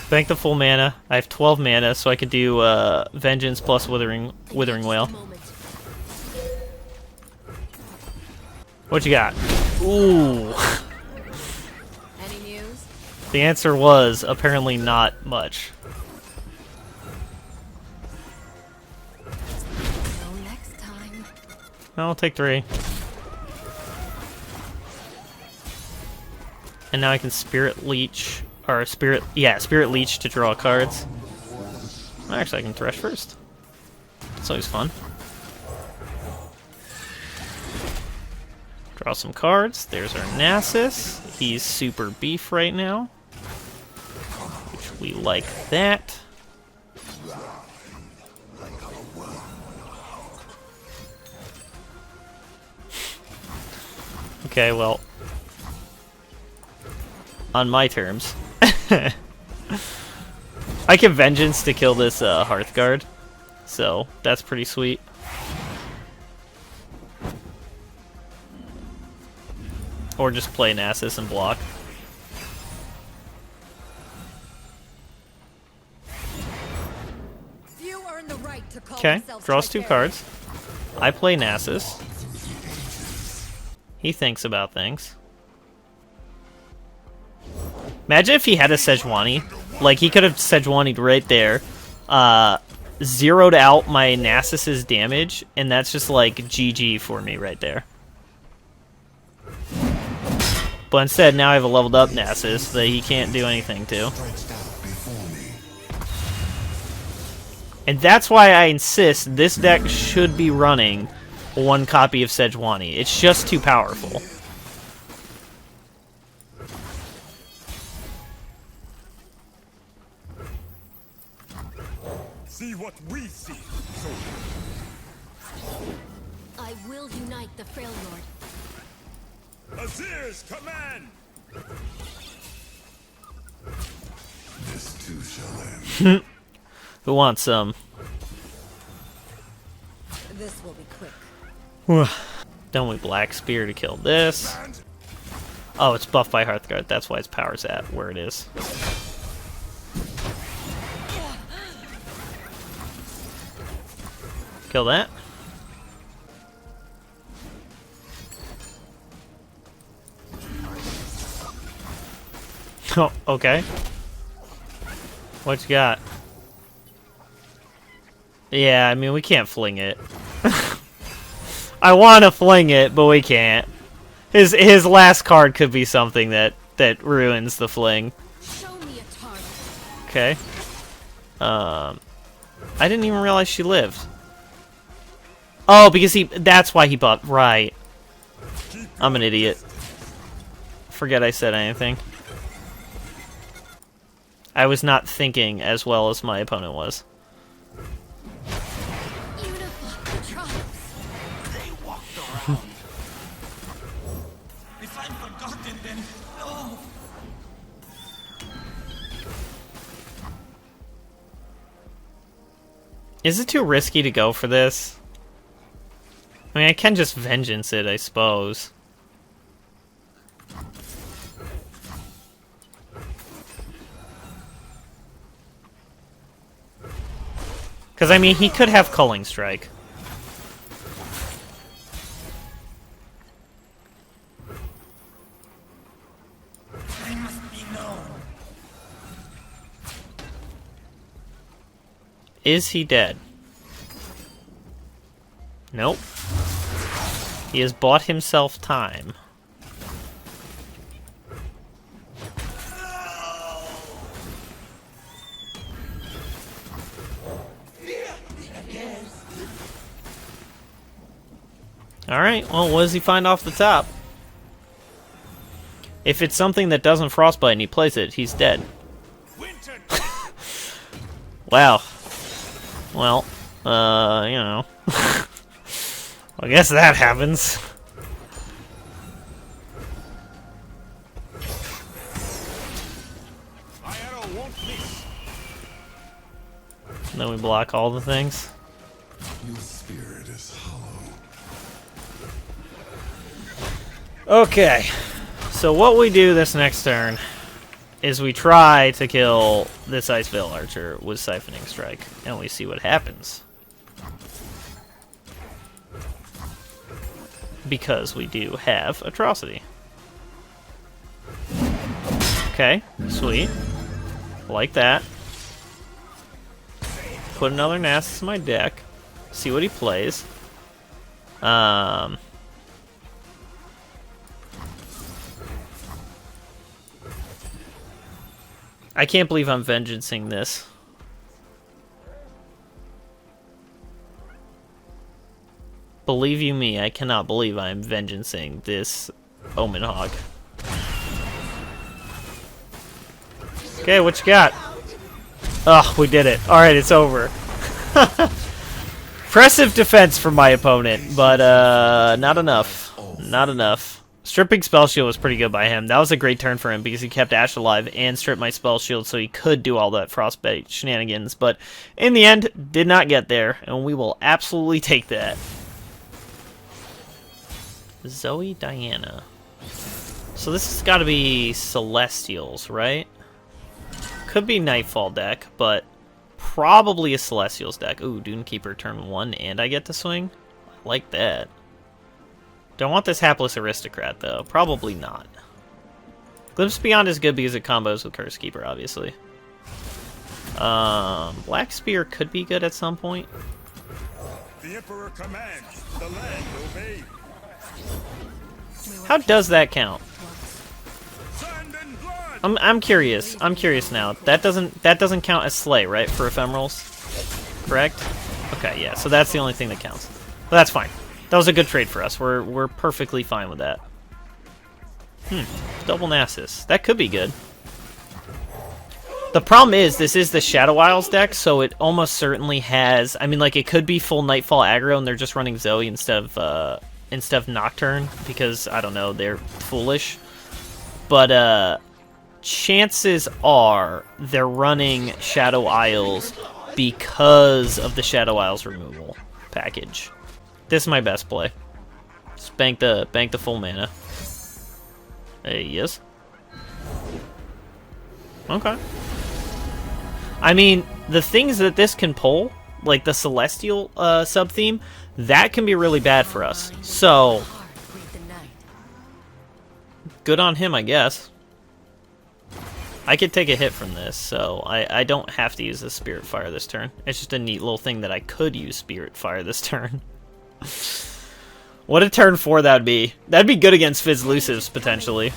Bank the full mana. I have 12 mana, so I could do Vengeance plus Withering Wail. What you got? Ooh. Any news? The answer was apparently not much. No, next time. I'll take 3. And now I can Spirit Leech, or Spirit Leech to draw cards. Actually, I can Thresh first. It's always fun. Draw some cards. There's our Nasus. He's super beef right now, which we like that. Okay, well, on my terms. I can Vengeance to kill this Hearthguard, so that's pretty sweet. Or just play Nasus and block. Few earn the right to call Okay, themselves draws 2 Tricarians. cards. I play Nasus. He thinks about things. Imagine if he had a Sejuani. Like, he could have Sejuani'd right there. Zeroed out my Nasus's damage, and that's just like GG for me right there. But instead, now I have a leveled up Nasus that he can't do anything to. And that's why I insist this deck should be running one copy of Sejuani. It's just too powerful. See what we see. I will unite the Frail Lord. Azir's command. This too shall end. Who wants some? This will be quick. Don't we Black Spear to kill this? Oh, it's buffed by Hearthguard. That's why its power's at where it is. Kill that. Oh, okay. What you got? Yeah, I mean, we can't fling it. I want to fling it, but we can't. His last card could be something that ruins the fling. Show me a target. Okay. I didn't even realize she lived. Oh, because that's why he bought. Right. I'm an idiot. Forget I said anything. I was not thinking as well as my opponent was. Beautiful trunks. They walked around. If I'm forgotten, then oh. Is it too risky to go for this? I mean, I can just vengeance it, I suppose. Because, I mean, he could have Culling Strike. I must be known. Is he dead? Nope. He has bought himself time. Alright, well, what does he find off the top? If it's something that doesn't frostbite and he plays it, he's dead. Wow. Well, you know. I guess that happens. My arrow won't miss. And then we block all the things. Your spirit is hollow. Okay. So what we do this next turn is we try to kill this Ice Veil Archer with Siphoning Strike, and we see what happens. Because we do have Atrocity. Okay, sweet. Like that. Put another Nasus in my deck. See what he plays. I can't believe I'm vengeancing this. Believe you me, I cannot believe I am vengeancing this Omen Hog. Okay, what you got? Oh, we did it. Alright, it's over. Impressive defense from my opponent, but not enough. Not enough. Stripping Spell Shield was pretty good by him. That was a great turn for him because he kept Ash alive and stripped my Spell Shield so he could do all that Frostbite shenanigans. But in the end, did not get there, and we will absolutely take that. Zoe Diana. So this has got to be Celestials, right? Could be Nightfall deck, but probably a Celestials deck. Ooh, Dunekeeper turn 1 and I get to swing? I like that. Don't want this Hapless Aristocrat, though. Probably not. Glimpse Beyond is good because it combos with Curse Keeper, obviously. Black Spear could be good at some point. The Emperor commands. The land obeys. How does that count? Sand and blood. I'm curious. I'm curious now. That doesn't count as Slay, right? For Ephemerals? correct? Okay, yeah, so that's the only thing that counts. But that's fine. That was a good trade for us. We're perfectly fine with that. Double Nasus. That could be good. The problem is, this is the Shadow Isles deck, so it almost certainly has... I mean, like, it could be full Nightfall aggro, and they're just running Zoe instead of Nocturne, because, I don't know, they're foolish. But, chances are they're running Shadow Isles because of the Shadow Isles removal package. This is my best play. Just bank the full mana. Yes. Okay. I mean, the things that this can pull, like the Celestial sub-theme, that can be really bad for us. So, good on him, I guess. I could take a hit from this, so I don't have to use the Spirit Fire this turn. It's just a neat little thing that I could use Spirit Fire this turn. What a turn 4 that would be. That'd be good against Fizz Lucives, potentially.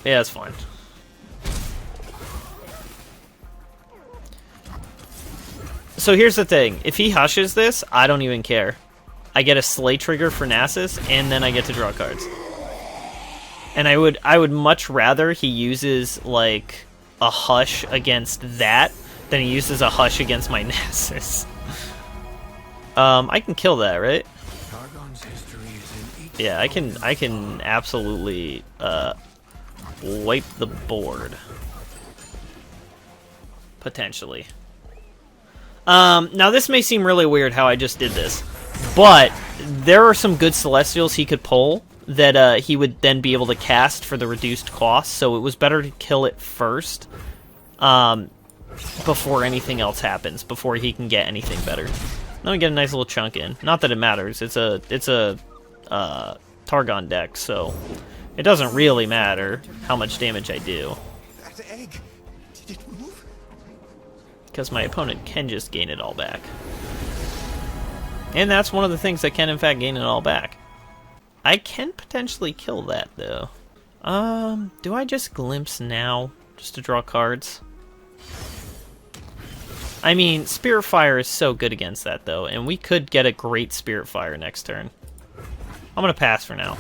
Yeah, it's fine. So here's the thing. If he hushes this, I don't even care. I get a Slay trigger for Nasus, and then I get to draw cards. And I would much rather he uses, like, a hush against that than he uses a hush against my Nasus. I can kill that, right? Yeah, I can absolutely wipe the board. Potentially. Now this may seem really weird how I just did this, but there are some good Celestials he could pull that he would then be able to cast for the reduced cost, so it was better to kill it first before anything else happens, before he can get anything better. Then we get a nice little chunk in. Not that it matters. It's a Targon deck, so it doesn't really matter how much damage I do. That egg, did it move? Because my opponent can just gain it all back. And that's one of the things that can, in fact, gain it all back. I can potentially kill that, though. Do I just Glimpse now, just to draw cards? I mean, Spirit Fire is so good against that, though, and we could get a great Spirit Fire next turn. I'm gonna pass for now.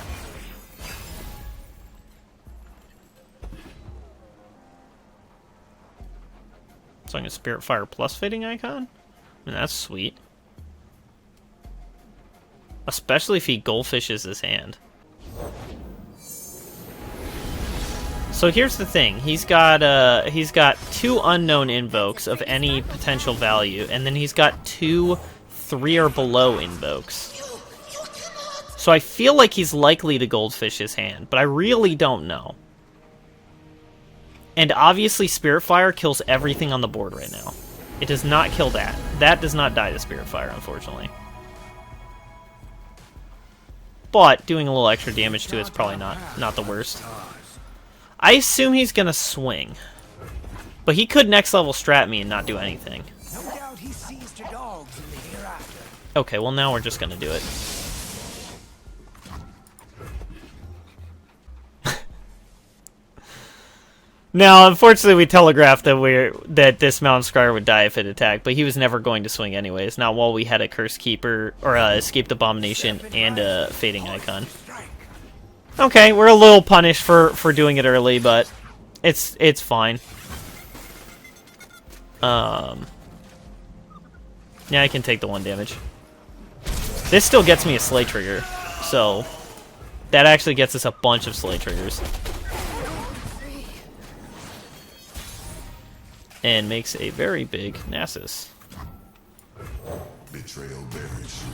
So I'm gonna Spirit Fire plus Fading Icon? I mean, that's sweet. Especially if he goldfishes his hand. So here's the thing. He's got 2 unknown invokes of any potential value, and then he's got 2 3 or below invokes. So I feel like he's likely to goldfish his hand, but I really don't know. And obviously Spirit Fire kills everything on the board right now. It does not kill that. That does not die to Spirit Fire, unfortunately. But doing a little extra damage to it's probably not the worst. I assume he's gonna swing. But he could next level strat me and not do anything. No doubt he seized your dogs in the hereafter. Okay, well now we're just gonna do it. Now, unfortunately, we telegraphed that this Mountain Scryer would die if it attacked, but he was never going to swing anyways. Not while we had a Cursed Keeper, or Escaped Abomination, and a Fading Icon. Okay, we're a little punished for doing it early, but it's fine. Yeah, I can take the 1 damage. This still gets me a Slay trigger, so that actually gets us a bunch of Slay triggers. And makes a very big Nasus. Betrayal bears you.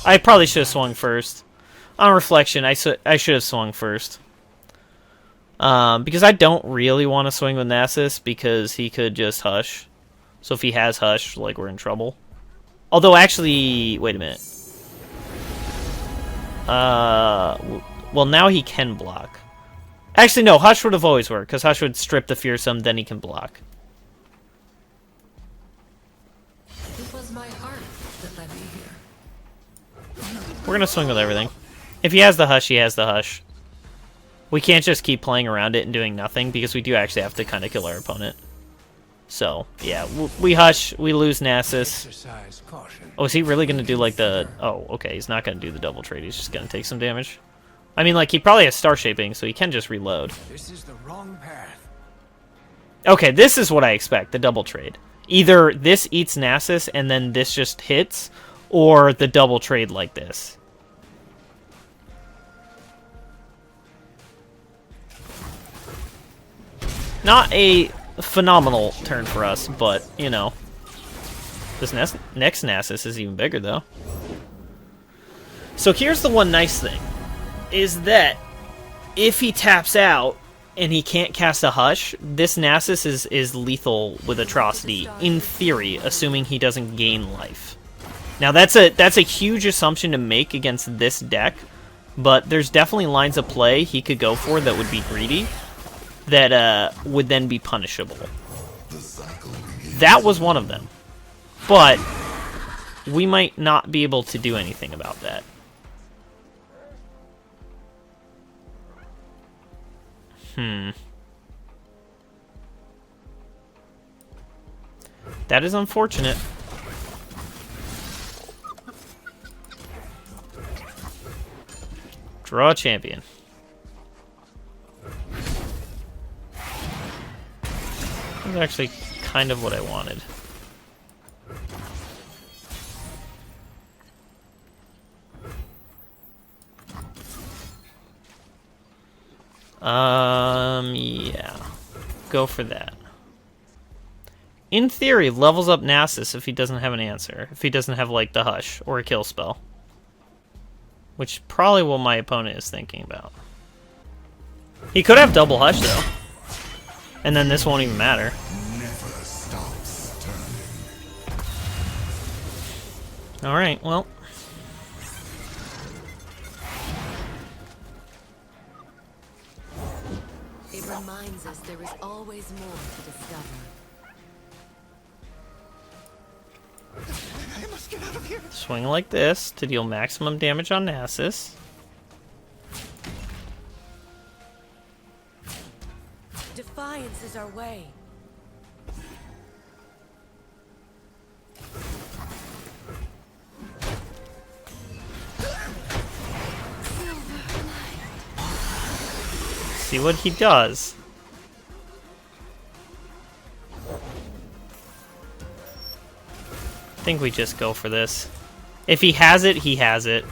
I probably should have swung first. On reflection, I should have swung first. Because I don't really want to swing with Nasus, because he could just hush. So if he has hush, like, we're in trouble. Although, actually, wait a minute. Well, now he can block. Actually, no, hush would have always worked, because hush would strip the fearsome, then he can block. My heart that led me here. We're gonna swing with everything. If he has the hush, he has the hush. We can't just keep playing around it and doing nothing, because we do actually have to kind of kill our opponent. So, yeah, we hush, we lose Nasus. Exercise caution. Oh, is he really going to do, like, the... Oh, okay, he's not going to do the double trade. He's just going to take some damage. I mean, like, he probably has Star Shaping, so he can just reload. This is the wrong path. Okay, this is what I expect, the double trade. Either this eats Nasus and then this just hits, or the double trade like this. Not a phenomenal turn for us, but, you know. This next Nasus is even bigger, though. So here's the one nice thing, is that if he taps out and he can't cast a Hush, this Nasus is lethal with Atrocity, in theory, assuming he doesn't gain life. Now that's a huge assumption to make against this deck, but there's definitely lines of play he could go for that would be greedy, that would then be punishable. That was one of them. But we might not be able to do anything about that. That is unfortunate. Draw a champion. That's actually kind of what I wanted. Yeah. Go for that. In theory, levels up Nasus if he doesn't have an answer. If he doesn't have, like, the Hush or a kill spell. Which is probably what my opponent is thinking about. He could have double Hush, though. And then this won't even matter. Never stops turning. Alright, well. It reminds us there is always more to discover. I must get out of here. Swing like this to deal maximum damage on Nasus. Defiance is our way. See what he does. I think we just go for this. If he has it, he has it.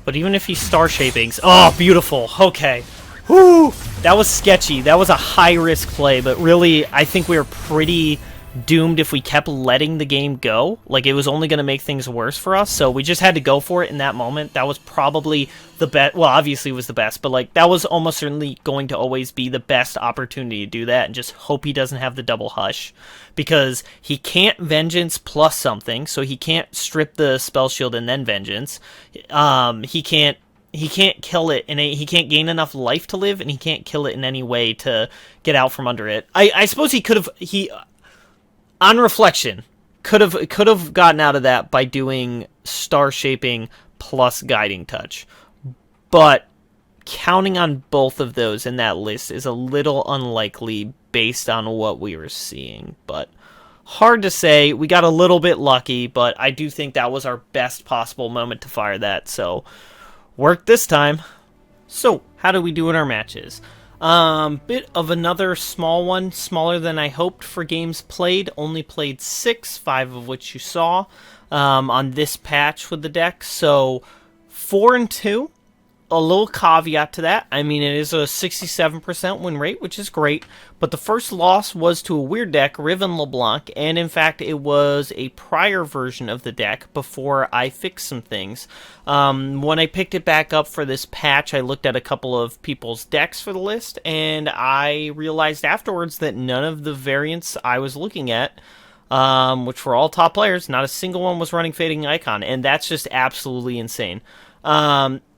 But even if he Star Shapings... Oh, beautiful. Okay. Woo! That was sketchy. That was a high-risk play, but really, I think we were pretty doomed if we kept letting the game go. Like, it was only going to make things worse for us, so we just had to go for it in that moment. That was probably the best. Well, obviously it was the best, but, like, that was almost certainly going to always be the best opportunity to do that, and just hope he doesn't have the double Hush, because he can't Vengeance plus something, so he can't strip the Spell Shield and then Vengeance. He can't kill it, and he can't gain enough life to live, and he can't kill it in any way to get out from under it. I suppose he could have... On reflection, could have gotten out of that by doing Star Shaping plus Guiding Touch. But counting on both of those in that list is a little unlikely based on what we were seeing. But hard to say. We got a little bit lucky, but I do think that was our best possible moment to fire that. So, worked this time. So, how do we do in our matches? Bit of another small one, smaller than I hoped for games played. Only played 6, 5 of which you saw on this patch with the deck. So 4-2. A little caveat to that. I mean, it is a 67% win rate, which is great. But the first loss was to a weird deck, Riven LeBlanc, and in fact, it was a prior version of the deck before I fixed some things. When I picked it back up for this patch, I looked at a couple of people's decks for the list, and I realized afterwards that none of the variants I was looking at, which were all top players, not a single one was running Fading Icon, and that's just absolutely insane.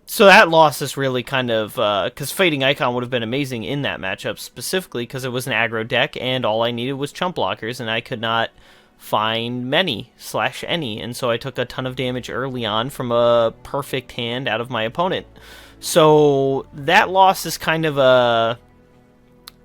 So that loss is really kind of, because Fading Icon would have been amazing in that matchup specifically because it was an aggro deck and all I needed was chump blockers and I could not find many/any, and so I took a ton of damage early on from a perfect hand out of my opponent. So that loss is kind of a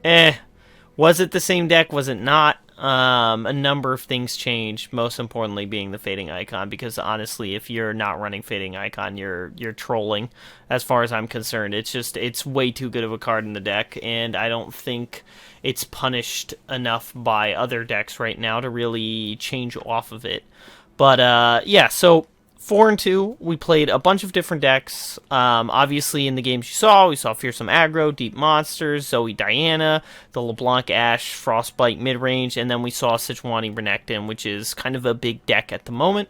Was it the same deck? Was it not? A number of things changed, most importantly being the Fading Icon, because honestly, if you're not running Fading Icon, you're trolling, as far as I'm concerned. It's way too good of a card in the deck, and I don't think it's punished enough by other decks right now to really change off of it. But, yeah, so 4 and 2, we played a bunch of different decks. Obviously, in the games you saw, we saw Fearsome Aggro, Deep Monsters, Zoe Diana, the LeBlanc Ashe, Frostbite midrange, and then we saw Sejuani Renekton, which is kind of a big deck at the moment.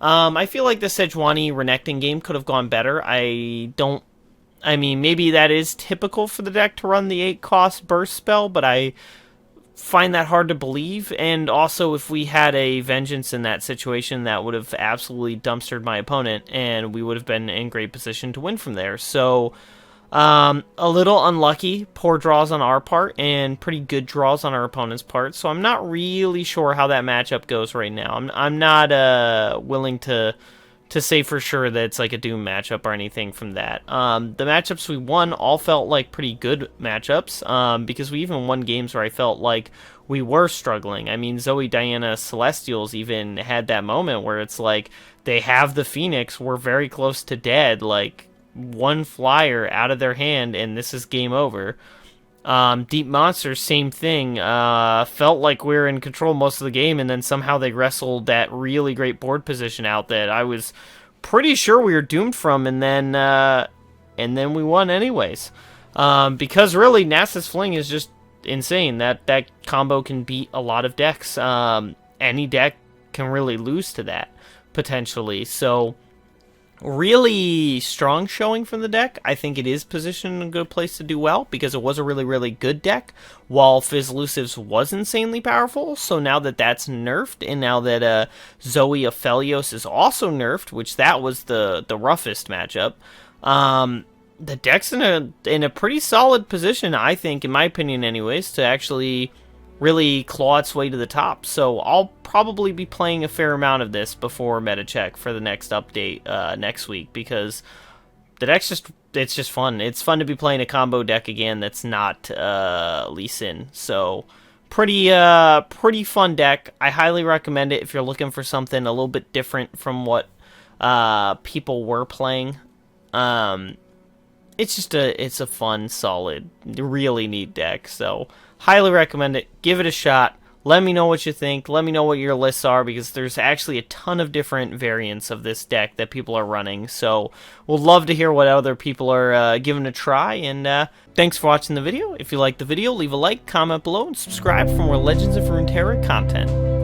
I feel like the Sejuani Renekton game could have gone better. I mean, maybe that is typical for the deck to run the 8-cost burst spell, but I find that hard to believe. And also, if we had a Vengeance in that situation, that would have absolutely dumpstered my opponent, and we would have been in great position to win from there. So, a little unlucky, poor draws on our part, and pretty good draws on our opponent's part. So I'm not really sure how that matchup goes right now. I'm not willing to say for sure that it's like a Doom matchup or anything from that. The matchups we won all felt like pretty good matchups, because we even won games where I felt like we were struggling. I mean, Zoe Diana Celestials even had that moment where it's like, they have the Phoenix, we're very close to dead, like, one flyer out of their hand, and this is game over. Deep Monsters, same thing. Felt like we were in control most of the game, and then somehow they wrestled that really great board position out that I was pretty sure we were doomed from, and then we won anyways. Because really, Nasus Fling is just insane. That combo can beat a lot of decks. Any deck can really lose to that, potentially. So, really strong showing from the deck. I think it is positioned in a good place to do well, because it was a really, really good deck, while Fizzlusives was insanely powerful. So now that that's nerfed, and now that Zoe Aphelios is also nerfed, which that was the roughest matchup, the deck's in a pretty solid position, I think, in my opinion anyways, to actually really claw its way to the top. So I'll probably be playing a fair amount of this before meta check for the next update next week, because the deck's it's just fun. It's fun to be playing a combo deck again that's not Lee Sin. So pretty fun deck. I highly recommend it if you're looking for something a little bit different from what people were playing. It's a fun, solid, really neat deck. So highly recommend it. Give it a shot. Let me know what you think. Let me know what your lists are, because there's actually a ton of different variants of this deck that people are running. So we'll love to hear what other people are giving a try. And thanks for watching the video. If you liked the video, leave a like, comment below, and subscribe for more Legends of Runeterra content.